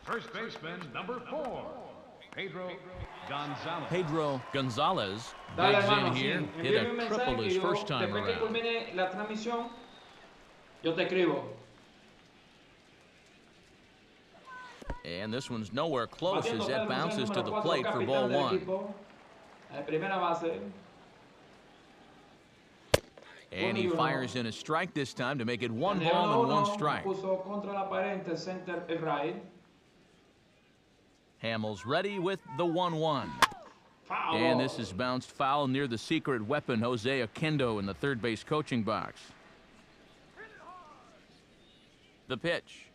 First baseman, number 4, Pedro Gonzalez. Pedro Gonzalez digs in here. Hit a triple his first time around. Después que culmine la transmisión, yo te escribo. And this one's nowhere close as that bounces to the plate for ball 1. Primera base. And he fires in a strike this time to make it 1 ball and 1 strike. Puso contra la pared entre center y right. Hamels ready with the 1-1. And this is bounced foul near the secret weapon, Jose Oquendo, in the third base coaching box. The pitch.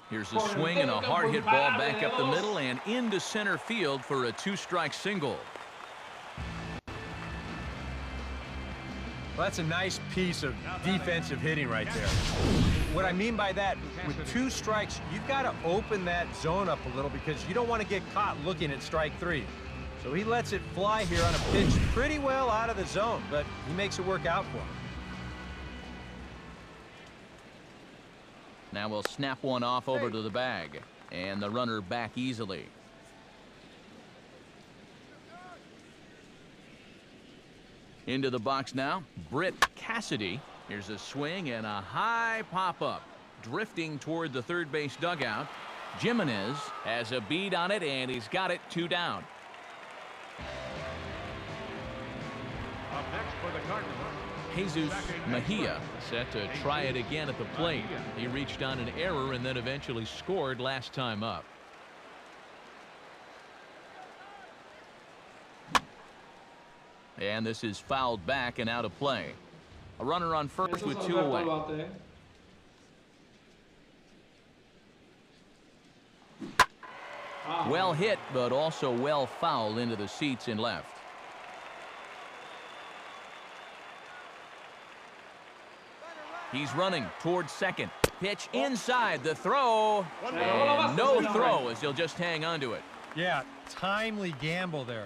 Here's a swing and a hard hit ball back up the middle and into center field for a 2-strike single. Well, that's a nice piece of defensive hitting right there. What I mean by that, with 2 strikes, you've got to open that zone up a little because you don't want to get caught looking at strike 3. So he lets it fly here on a pitch pretty well out of the zone, but he makes it work out for him. Now we'll snap one off over to the bag, and the runner back easily. Into the box now, Britt Cassidy. Here's a swing and a high pop-up. Drifting toward the third base dugout. Jimenez has a bead on it, and he's got it 2 down. Up next for the Cardinals, Jesus Mejia set to try it again at the plate. He reached on an error and then eventually scored last time up. And this is fouled back and out of play. A runner on first with 2 away. Well hit, but also well fouled into the seats in left. He's running towards second. Pitch inside the throw. And no throw as he'll just hang on to it. Yeah, timely gamble there.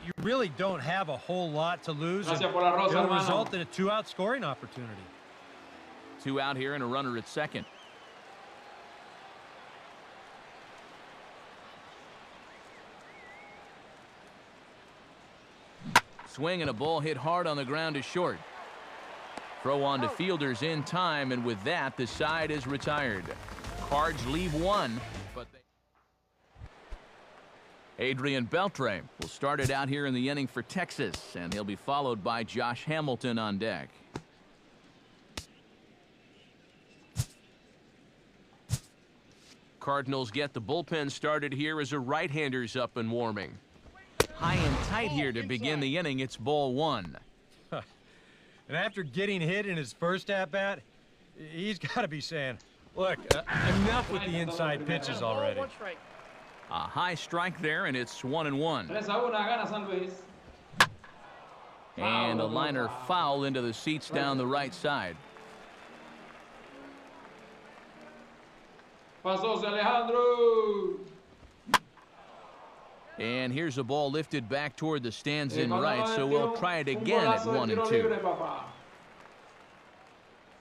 You really don't have a whole lot to lose. Gracias por la rosa, It'll hermano. result in a 2-out scoring opportunity. Two out here and a runner at second. Swing and a ball hit hard on the ground is short. Throw on to fielders in time, and with that, the side is retired. Cards leave one, but Adrian Beltre will start it out here in the inning for Texas, and he'll be followed by Josh Hamilton on deck. Cardinals get the bullpen started here as a right-hander's up and warming. High and tight here to begin the inning. It's ball one. And after getting hit in his first at-bat, he's got to be saying, look, enough with the inside pitches already. A high strike there, and it's 1-1. And a liner foul into the seats down the right side. And here's a ball lifted back toward the stands in right, so we'll try it again at 1-2.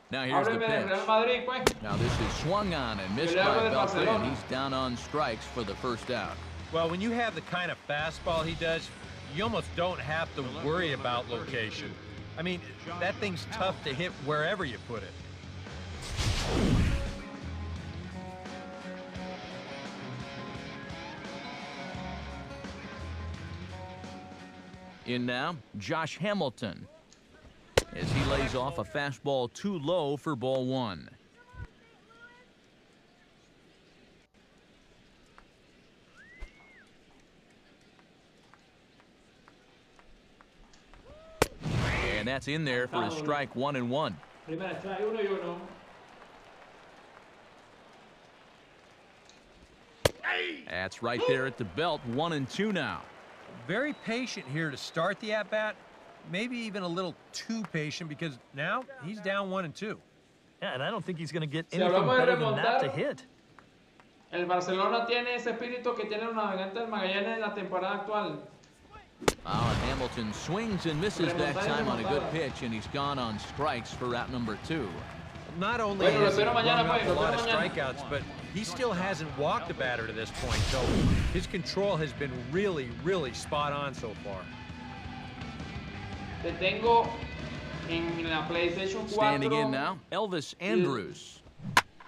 Now here's the pitch. Now this is swung on and missed by Beltre, and he's down on strikes for the first out. Well, when you have the kind of fastball he does, you almost don't have to worry about location. I mean, that thing's tough to hit wherever you put it. In now, Josh Hamilton, as he lays off a fastball too low for ball one. And that's in there for a strike, 1-1. That's right there at the belt, 1-2 now. Very patient here to start the at-bat. Maybe even a little too patient, because now he's down 1-2. Yeah, and I don't think he's going to get anything better than that to hit. El Barcelona tiene ese espíritu que tiene los navegantes del Magallanes en la temporada actual. And Hamilton swings and misses that time on a good pitch, and he's gone on strikes for out number 2. Not only has he rung up a lot of strikeouts, but he still hasn't walked a batter to this point, so his control has been really, really spot on so far. Te tengo en la PlayStation 4. Standing in now, Elvis Andrus.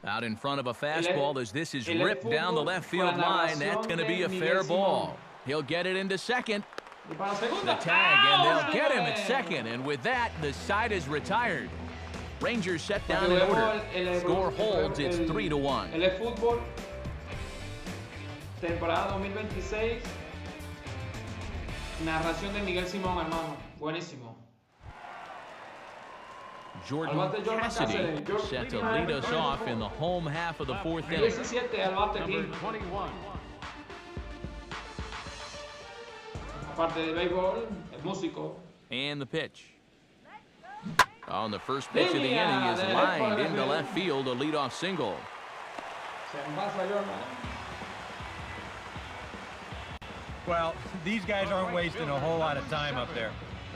Out in front of a fastball as this is ripped down the left field line. That's going to be a fair ball. He'll get it into second. The tag, and they'll get him at second, and with that, the side is retired. Rangers set down in order. Score holds, it's 3-1. El fútbol, temporada 2026. Narración de Miguel Simón, hermano. Buenísimo. Jordan Cassidy set to lead us off in the home half of the fourth inning. 17 al bate aquí. 21. Aparte de béisbol, el músico. And the pitch. On the first pitch of the inning is lined into left field, a leadoff single. Well, these guys aren't wasting a whole lot of time up there.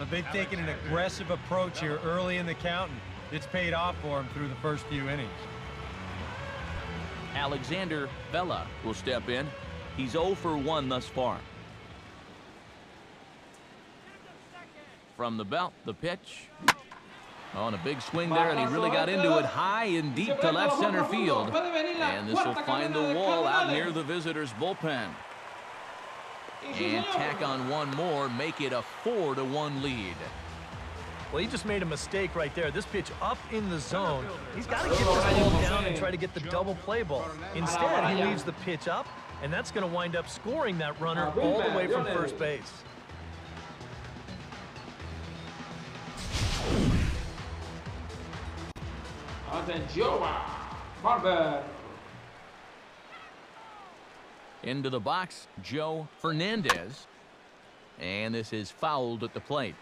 They've taken an aggressive approach here early in the count, and it's paid off for them through the first few innings. Alexander Vela will step in. He's 0 for 1 thus far. From the belt, the pitch. On a big swing there, and he really got into it high and deep to left center field. And this will find the wall out near the visitors' bullpen. And tack on one more, make it a 4-1 lead. Well, he just made a mistake right there. This pitch up in the zone. He's got to get this ball down and try to get the double play ball. Instead, he leaves the pitch up, and that's going to wind up scoring that runner all the way from first base. Into the box, Joe Fernandez. And this is fouled at the plate.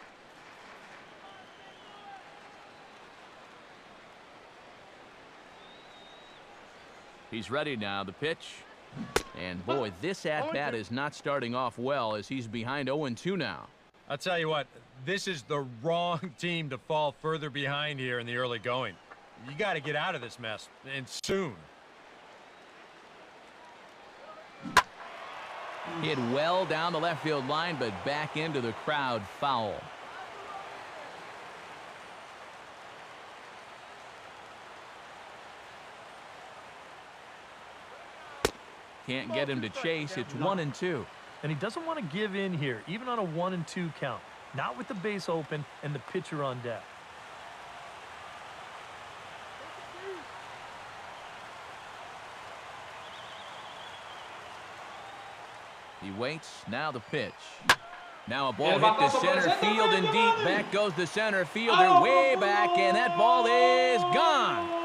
He's ready now, the pitch. And boy, this at-bat is not starting off well as he's behind 0-2 now. I'll tell you what, this is the wrong team to fall further behind here in the early going. You got to get out of this mess, and soon. Hit well down the left field line, but back into the crowd, foul. Can't get him to chase. It's 1-2. And he doesn't want to give in here, even on a 1-2 count. Not with the base open and the pitcher on deck. He waits. Now the pitch. Now a ball hit to center field and deep. Back goes the center fielder way back, and that ball is gone.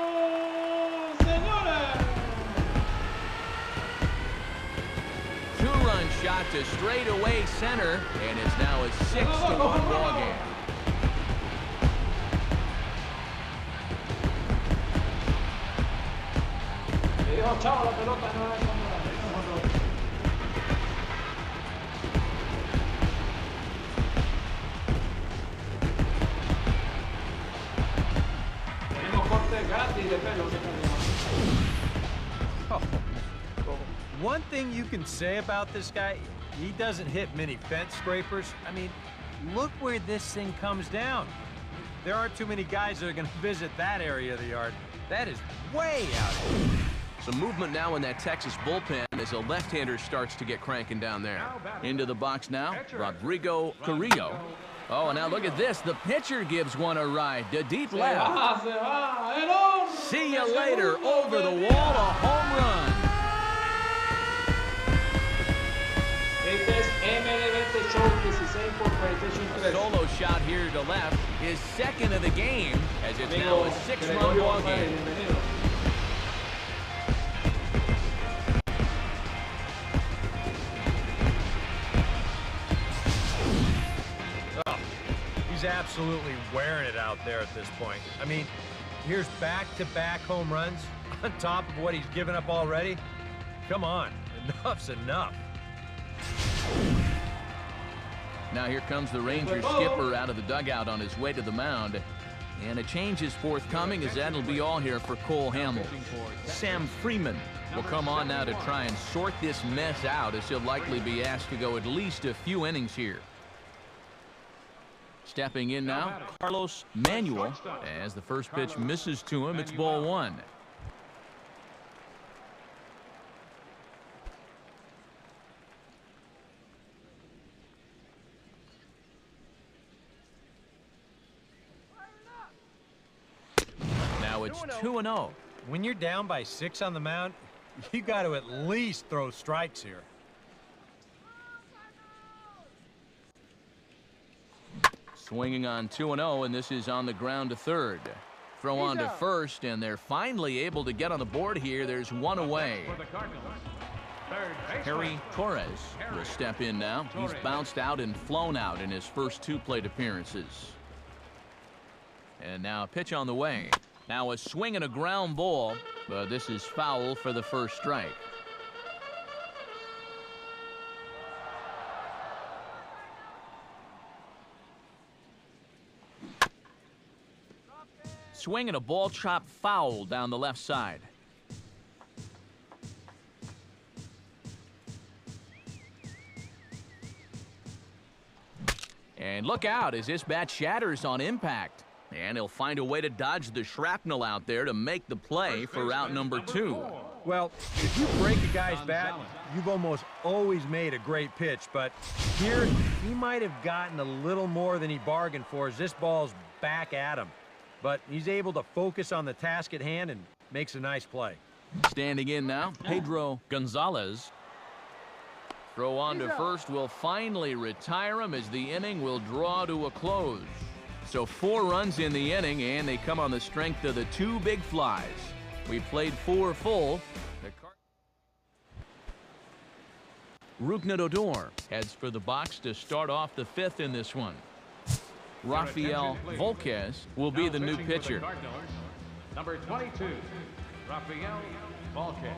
Two-run shot to straightaway center, and it's now a 6-1 ball game. One thing you can say about this guy, he doesn't hit many fence scrapers. I mean, look where this thing comes down. There aren't too many guys that are going to visit that area of the yard. That is way out here. Some movement now in that Texas bullpen as a left-hander starts to get cranking down there. Into the box now, Rodrigo Carrillo. Oh, and now look at this. The pitcher gives one a ride to deep left. See you later. Over the wall, a home run. A solo shot here to left, his second of the game, as it's now a 6-run ball game. Oh, he's absolutely wearing it out there at this point. I mean, here's back-to-back home runs on top of what he's given up already. Come on, enough's enough. Now here comes the Rangers skipper out of the dugout on his way to the mound. And a change is forthcoming, as that'll be all here for Cole Hamels. Sam Freeman will come on now to try and sort this mess out, as he'll likely be asked to go at least a few innings here. Stepping in now, Carlos Manuel. As the first pitch misses to him, it's ball one. Now it's 2-0. When you're down by 6 on the mound, you got to at least throw strikes here. Swinging on 2-0, and this is on the ground to third. Throw on to first, and they're finally able to get on the board here. There's one away. Harry Torres will step in now. He's bounced out and flown out in his first 2 plate appearances. And now a pitch on the way. Now a swing and a ground ball, but this is foul for the first strike. Swing and a ball chopped foul down the left side. And look out as this bat shatters on impact. And he'll find a way to dodge the shrapnel out there to make the play for route number 2. Well, if you break a guy's bat, you've almost always made a great pitch. But here, he might have gotten a little more than he bargained for as this ball's back at him. But he's able to focus on the task at hand and makes a nice play. Standing in now, Pedro Gonzalez. Throw on to first will finally retire him as the inning will draw to a close. So 4 runs in the inning, and they come on the strength of the 2 big flies. We played 4 full. Rougned Odor heads for the box to start off the 5th in this one. Rafael Volquez will be the new pitcher. Number 22, Rafael Volquez.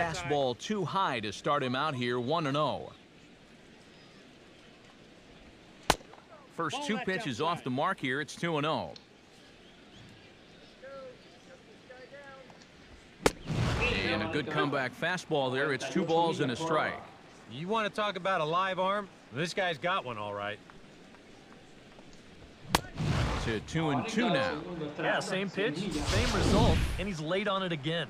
Fastball too high to start him out here 1-0. First two pitches off the mark here. It's 2-0. And a good comeback fastball there. It's 2 balls and a strike. You want to talk about a live arm? This guy's got one all right. To 2-2 now. Yeah, same pitch, same result, and he's late on it again.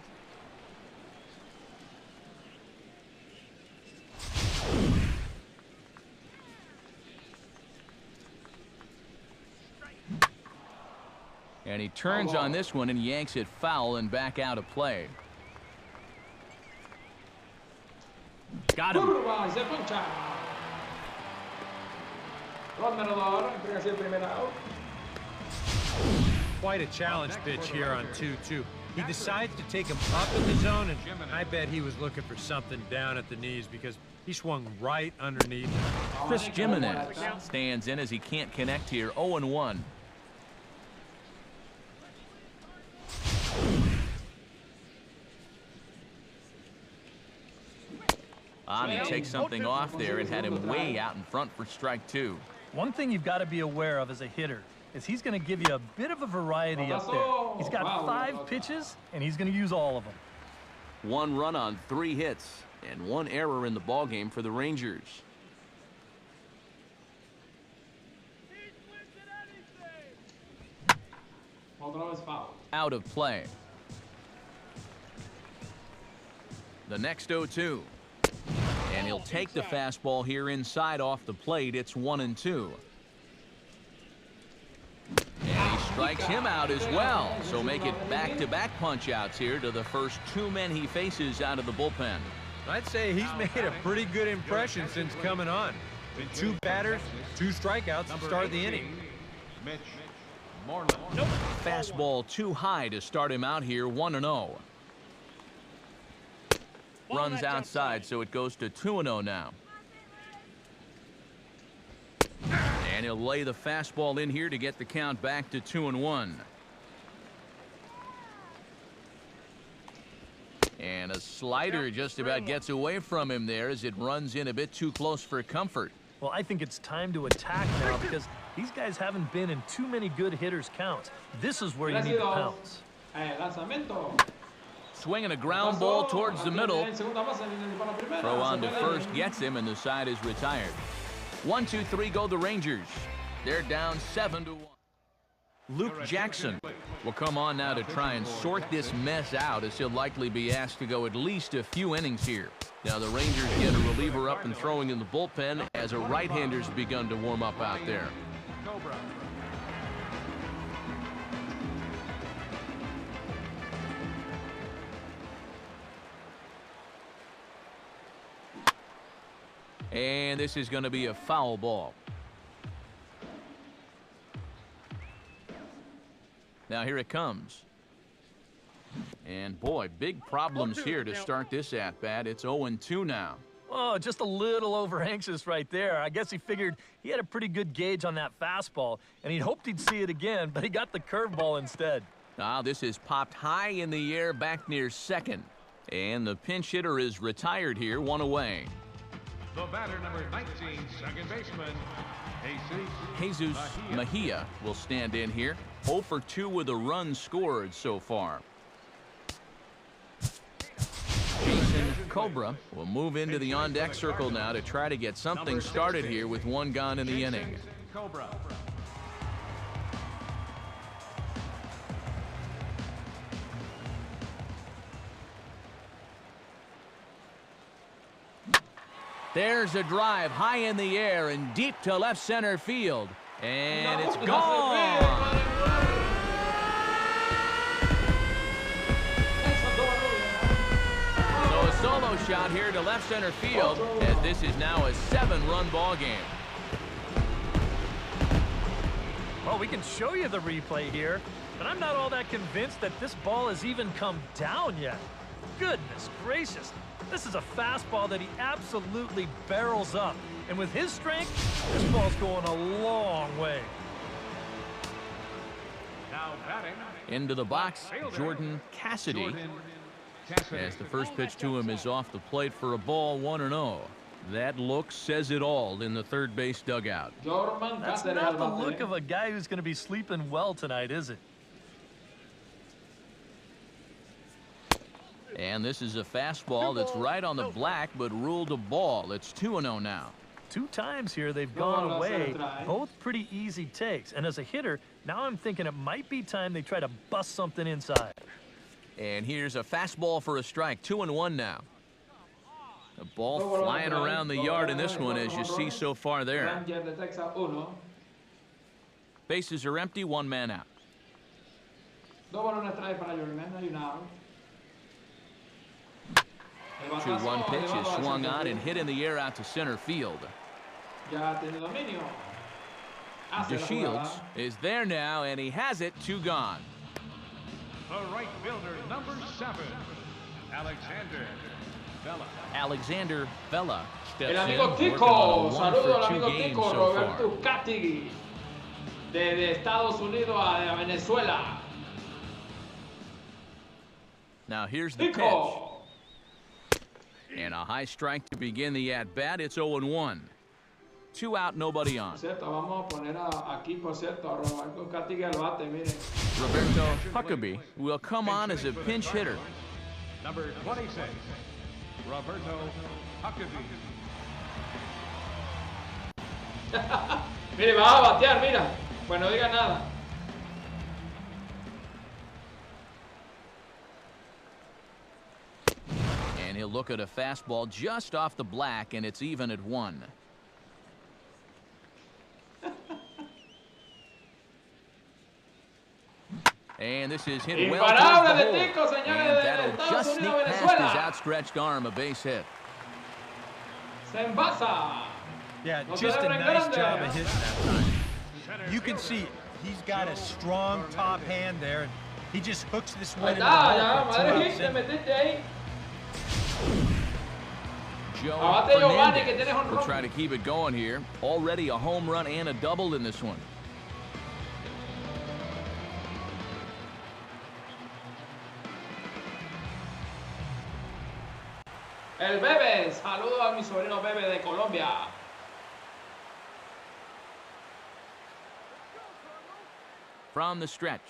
And he turns on this one and yanks it foul and back out of play. Got him. Quite a challenge pitch here on 2-2. He decides to take him up in the zone, and I bet he was looking for something down at the knees because he swung right underneath. Chris Jimenez stands in as he can't connect here. 0-1. He takes something off there and had him way out in front for strike 2. One thing you've got to be aware of as a hitter is he's going to give you a bit of a variety up there. He's got 5 pitches, and he's going to use all of them. 1 run on 3 hits and 1 error in the ballgame for the Rangers. Out of play. The next 0-2. And he'll take the fastball here inside off the plate. It's 1-2. And he strikes him out as well. So make it back-to-back punch-outs here to the first 2 men he faces out of the bullpen. I'd say he's made a pretty good impression since coming on. 2 batters, 2 strikeouts to start the inning. Fastball too high to start him out here 1-0. Runs outside, so it goes to 2-0 now. And he'll lay the fastball in here to get the count back to 2-1. And a slider just about gets away from him there as it runs in a bit too close for comfort. Well, I think it's time to attack now because these guys haven't been in too many good hitters' counts. This is where you need to pounce. Swinging a ground ball towards the middle. Throw on to first gets him, and the side is retired. 1-2-3 go the Rangers. They're down 7-1. Luke Jackson will come on now to try and sort this mess out, as he'll likely be asked to go at least a few innings here. Now the Rangers get a reliever up and throwing in the bullpen as a right-hander's begun to warm up out there. And this is going to be a foul ball. Now here it comes. And boy, big problems here to start this at-bat. It's 0-2 now. Oh, just a little over-anxious right there. I guess he figured he had a pretty good gauge on that fastball, and he hoped he'd see it again, but he got the curveball instead. Now this is popped high in the air back near second. And the pinch hitter is retired here, 1 away. The batter, number 19, second baseman, Jesus Mejia will stand in here. 0 for 2 with a run scored so far. Jason Cobra will move into the on-deck circle now to try to get something started here with 1 gone in the inning. Cobra. There's a drive high in the air and deep to left center field. And it's gone. So a solo shot here to left center field, as this is now a 7-run ball game. Well, we can show you the replay here, but I'm not all that convinced that this ball has even come down yet. Goodness gracious. This is a fastball that he absolutely barrels up. And with his strength, this ball's going a long way. Now batting. Into the box, Jordan Cassidy. As the first pitch to him is off the plate for a ball, 1-0. That look says it all in the third base dugout. That's not the look of a guy who's going to be sleeping well tonight, is it? And this is a fastball that's right on the black, but ruled a ball. It's 2-0 now. 2 times here they've gone away, both pretty easy takes. And as a hitter, now I'm thinking it might be time they try to bust something inside. And here's a fastball for a strike. 2-1 now. A ball flying around the yard in this one, as you see so far there. Bases are empty, 1 man out. 2-1 pitch is swung on and hit in the air out to center field. DeShields is there now, and he has it. 2 gone. The right fielder, number 7, Alexander Vela. Alexander Vela steps El in, amigo working Tico, on a 1 saludo al for 2 amigo games Tico, so Roberto far. Catigui, de Estados Unidos a Venezuela. Now here's the pitch. Tico. And a high strike to begin the at-bat. It's 0-1. 2 out, nobody on. Por cierto, vamos a poner aquí, por cierto, a Roberto Catigui al bate, miren. Roberto Huckabee will come on as a pinch hitter. Number 26, Roberto Huckabee. Mire, va a batear, mira. Pues no diga nada. And he'll look at a fastball just off the black, and it's even at 1. And this is hit well Imparable towards the de hole. Tico, señores, And de that'll Estados just sneak Unidos, past Venezuela. his outstretched arm, a base hit. Se envasa. Yeah, No just se a le nice grande. job of hitting that time. You can see he's got a strong top hand there, and he just hooks this one Ahí in the está, ya, hole for 2 madre outs hit, te in. metiste ahí. Joe Abate Giovanni, que Fernandez tiene jonrón. will try to keep it going here. Already a home run and a double in this one. El Bebe, saludo a mi sobrino Bebe de Colombia. From the stretch.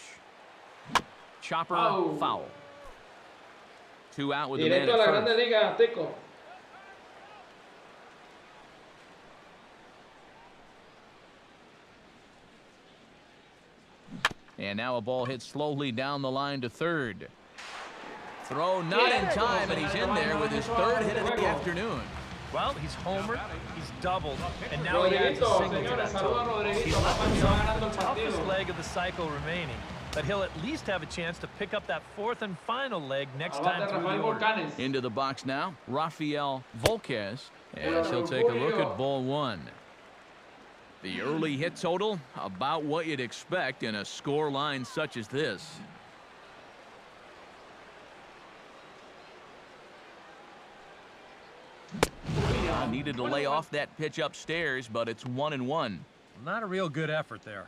Chopper Foul. foul. 2 out with the man Directo a la at Grande first. Liga, Tico. And now a ball hit slowly down the line to third. Throw not in time, and he's in there with his 3rd hit of the afternoon. Well, he's homered, he's doubled, and now he adds a Rodriguito, single to señores, that saludo a total. Rodriguito. He's left Papá, que va himself ganando the el toughest partido. leg of the cycle remaining, but he'll at least have a chance to pick up that 4th and final leg next Al time bate through the Rafael order. Volcanes. Into the box now, Rafael Volquez, as he'll take a look at ball 1. The early hit total, about what you'd expect in a score line such as this. Needed to lay off that pitch upstairs, but it's 1-1. Not a real good effort there.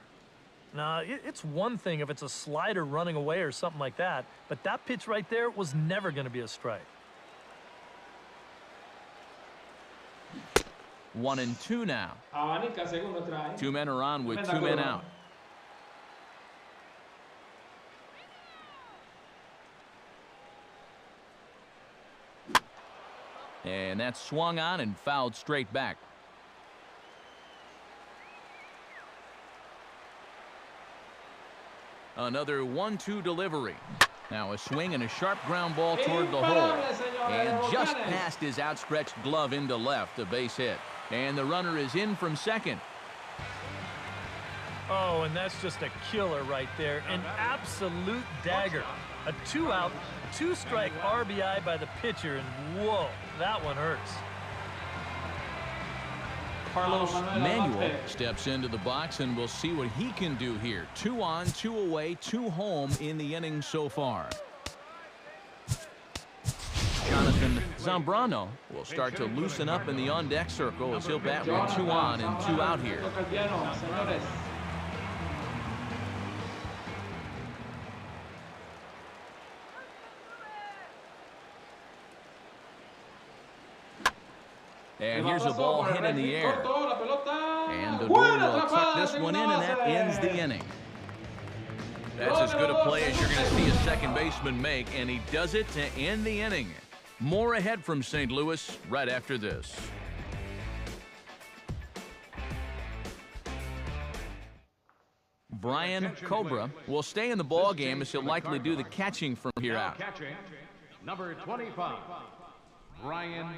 Now, it's one thing if it's a slider running away or something like that, but that pitch right there was never going to be a strike. 1-2 now. Abanica, segundo trae. 2 men are on with 2 men out. And that's swung on and fouled straight back. Another 1-2 delivery. Now a swing and a sharp ground ball toward the hole. And just past his outstretched glove into left, a base hit. And the runner is in from second. Oh, and that's just a killer right there. An absolute dagger. A 2-out, 2-strike RBI by the pitcher, and whoa, that one hurts. Carlos Manuel steps into the box, and we'll see what he can do here. 2 on, 2 away, 2 home in the inning so far. Jonathan Zambrano will start to loosen up in the on-deck circle as he'll bat with 2 on and 2 out here. And here's a ball hit in the air. And the door will tuck this one in, and that ends the inning. That's as good a play as you're going to see a second baseman make, and he does it to end the inning. More ahead from St. Louis right after this. Brian Cobra will stay in the ball game as he'll likely do the catching from here out. Catching, number 25, Brian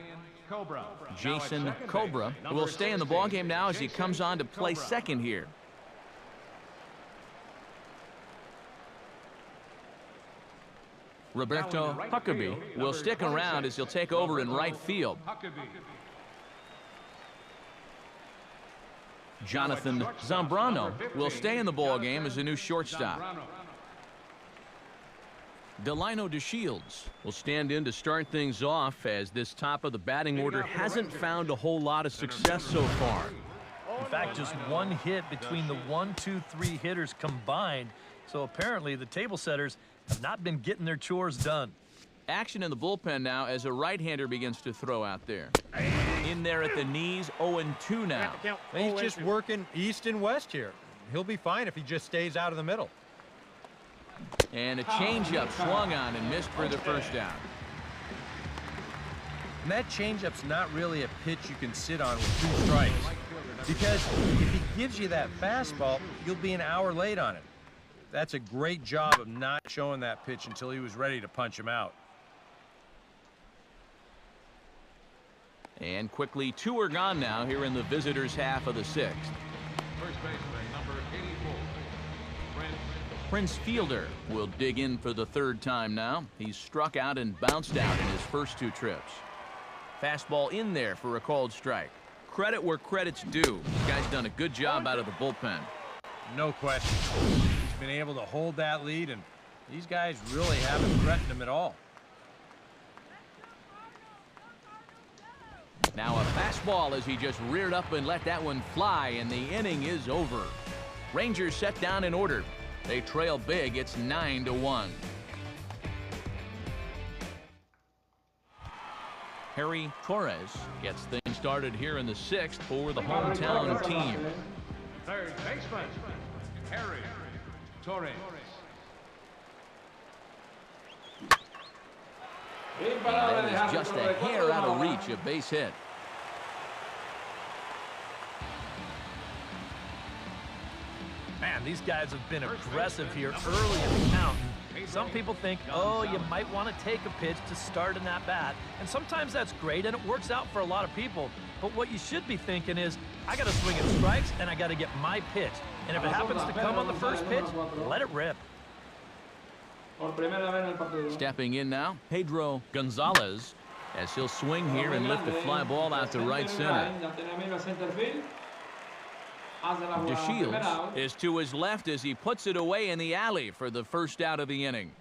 Cobra. Jason Cobra will stay in the ball game now as he comes on to play second here. Roberto Huckabee will stick around as he'll take over in right field. Jonathan Zambrano will stay in the ball game as a new shortstop. Delino DeShields will stand in to start things off as this top of the batting order hasn't found a whole lot of success so far. In fact, just one hit between the 1, 2, 3 hitters combined. So apparently the table setters have not been getting their chores done. Action in the bullpen now as a right-hander begins to throw out there. In there at the knees, 0-2 now. He's just working east and west here. He'll be fine if he just stays out of the middle. And a changeup swung on and missed for the first down. And that changeup's not really a pitch you can sit on with 2 strikes. Because if he gives you that fastball, you'll be an hour late on it. That's a great job of not showing that pitch until he was ready to punch him out. And quickly, 2 are gone now here in the visitors' half of the 6th. First baseman, number 84, Prince Fielder will dig in for the 3rd time now. He's struck out and bounced out in his first 2 trips. Fastball in there for a called strike. Credit where credit's due. This guy's done a good job out of the bullpen. No question. He's been able to hold that lead, and these guys really haven't threatened him at all. Now a fastball as he just reared up and let that one fly, and the inning is over. Rangers set down in order. They trail big. It's 9-1. Harry Torres gets things started here in the 6th for the hometown team. third baseman, Harry Torres. That is just a hair out of reach, a base hit. Man, these guys have been aggressive here early in the count. Some people think, oh, you might want to take a pitch to start in that bat. And sometimes that's great, and it works out for a lot of people. But what you should be thinking is, I got to swing at strikes, and I got to get my pitch. And if it happens to come on the first pitch, let it rip. Stepping in now, Pedro Gonzalez, as he'll swing here and lift the fly ball out to right center. DeShields is to his left as he puts it away in the alley for the first out of the inning.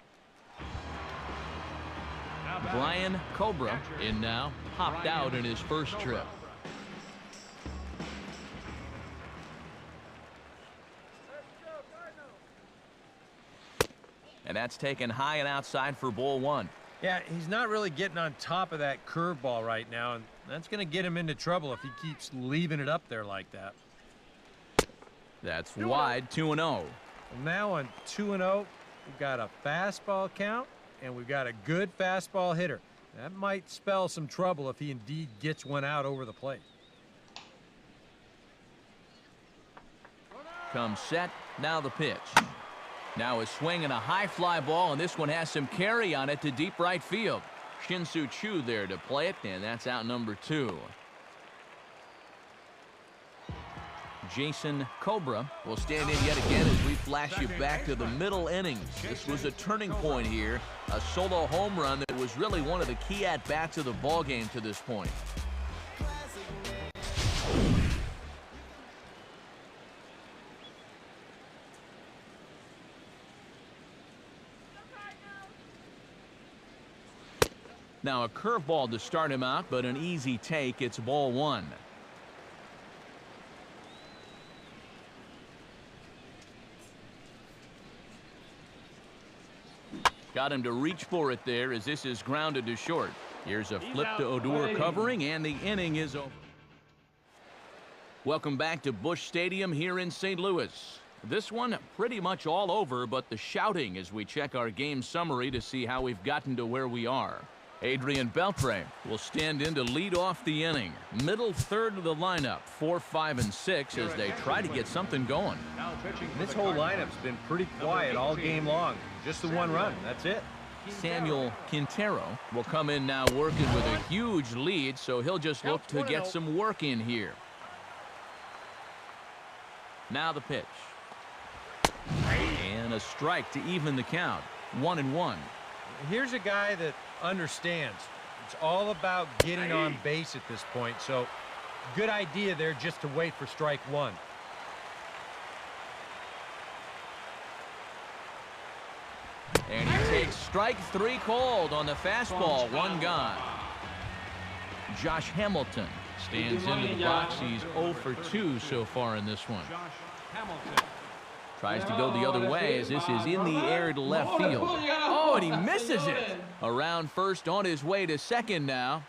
Brian Cobra in now, hopped out in his first trip. And that's taken high and outside for ball 1. Yeah, he's not really getting on top of that curveball right now, and that's going to get him into trouble if he keeps leaving it up there like that. That's wide, 2-0. Well, now on 2-0, we've got a fastball count, and we've got a good fastball hitter. That might spell some trouble if he indeed gets one out over the plate. Comes set, now the pitch. Now a swing and a high fly ball, and this one has some carry on it to deep right field. Shin-Soo Choo there to play it, and that's out number 2. Jason Cobra will stand in yet again as we flash you back to the middle innings. This was a turning point here, a solo home run that was really one of the key at-bats of the ballgame to this point. Now a curveball to start him out, but an easy take. It's ball 1. Got him to reach for it there as this is grounded to short. Here's a flip to Odor covering, and the inning is over. Welcome back to Busch Stadium here in St. Louis. This one pretty much all over, but the shouting as we check our game summary to see how we've gotten to where we are. Adrian Beltre will stand in to lead off the inning. Middle third of the lineup, 4, 5, and 6 as they try to get something going. This whole lineup's been pretty quiet all game long. Just the one run, that's it. Samuel Quintero will come in now working with a huge lead, so he'll just look to get some work in here. Now the pitch. And a strike to even the count. 1-1. Here's a guy that understands. It's all about getting on base at this point, so good idea there just to wait for strike one. And he takes strike 3 called on the fastball. 1 gone. Josh Hamilton stands into the box. He's 0 for 2 so far in this one. Tries to go the other way as this is in the air to left field. Oh, and he misses it. Around first, on his way to second now.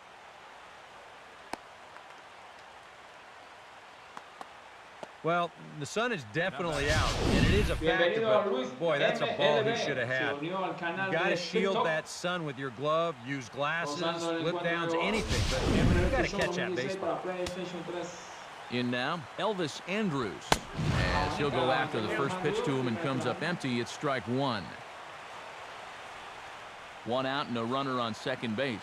Well, the sun is definitely out, and it is a factor, but boy, that's a ball he should have had. You got to shield that sun with your glove, use glasses, flip downs, anything, but you got to catch that baseball. In now, Elvis Andrews, as he'll go after the first pitch to him and comes up empty. It's strike 1. 1 out and a runner on second base.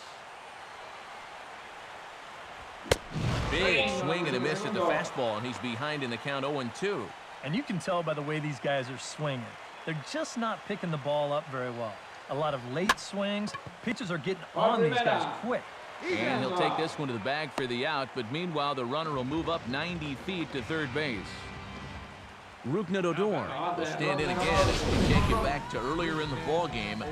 Big swing and a miss at the fastball, and he's behind in the count 0-2. And you can tell by the way these guys are swinging. They're just not picking the ball up very well. A lot of late swings. Pitchers are getting on these guys quick. And he'll take this one to the bag for the out, but meanwhile the runner will move up 90 feet to third base. Rougned Odor will stand in again as we take it back to earlier in the ball game.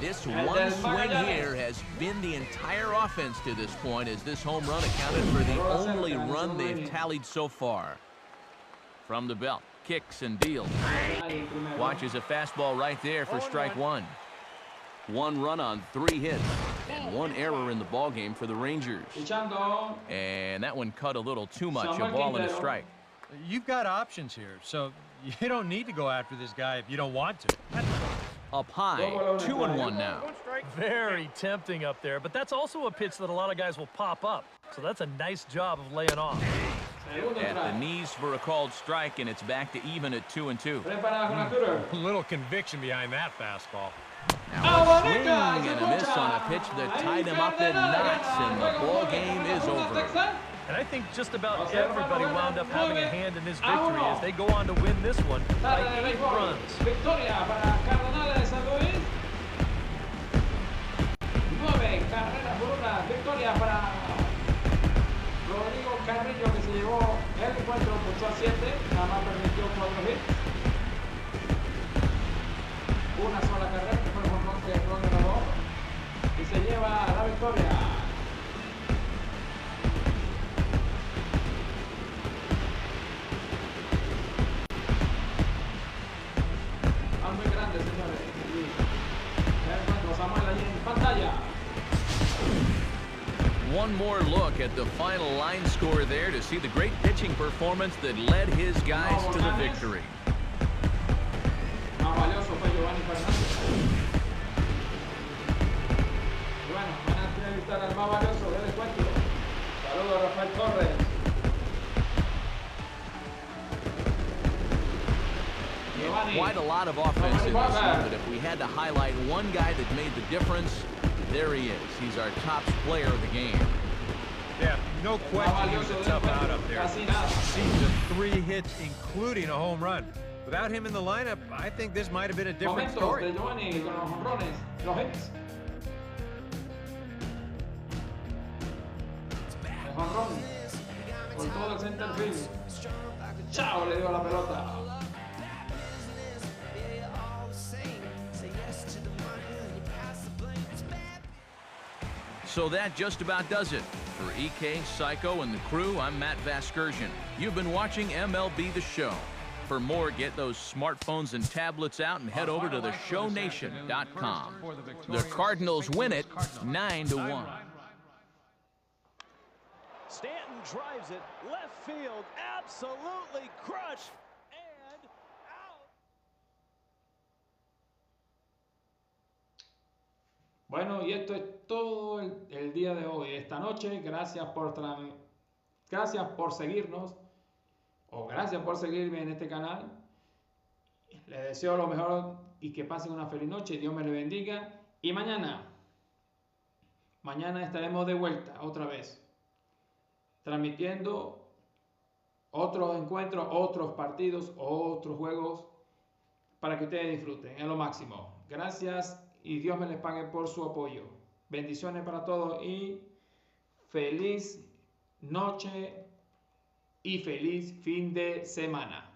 This one swing here has been the entire offense to this point, as this home run accounted for the only run they've tallied so far. From the belt, kicks and deals. Watches a fastball right there for strike 1. 1 run on 3 hits and 1 error in the ball game for the Rangers. And that one cut a little too much, a ball and a strike. You've got options here, so you don't need to go after this guy if you don't want to. Up high, 2-1 now. Very tempting up there, but that's also a pitch that a lot of guys will pop up. So that's a nice job of laying off. At the knees for a called strike, and it's back to even at 2-2. A little conviction behind that fastball. Now a swing and a miss on a pitch that tied him up in knots, and the ball game is over. And I think just about everybody wound up having a hand in this victory as they go on to win this one by 8 runs. Victoria para Cardenales de San Luis. 9 carreras por 1. Victoria para Rodrigo Carrillo, que se llevó el encuentro, puso a 7, nada más permitió 4 hits. Una sola carrera, que fue el jonrón que Rodrigo, y se lleva la victoria. One more look at the final line score there to see the great pitching performance that led his guys to the victory. Quite a lot of offense in this one, but if we had to highlight one guy that made the difference, there he is. He's our top player of the game. Yeah, no question he was a tough out up there. Seems of 3 hits, including a home run. Without him in the lineup, I think this might have been a different story. Chao, le dio la pelota. So that just about does it. For EK, Psycho, and the crew, I'm Matt Vasgersian. You've been watching MLB The Show. For more, get those smartphones and tablets out and head over to theshownation.com. The Cardinals win it 9-1. Stanton drives it left field, absolutely crushed, and out. Bueno, y esto es todo el día de hoy, esta noche. Gracias por seguirnos, o gracias por seguirme en este canal. Les deseo lo mejor y que pasen una feliz noche. Dios me le bendiga. Y mañana estaremos de vuelta otra vez, transmitiendo otros encuentros, otros partidos, otros juegos, para que ustedes disfruten en lo máximo. Gracias y Dios me les pague por su apoyo. Bendiciones para todos y feliz noche y feliz fin de semana.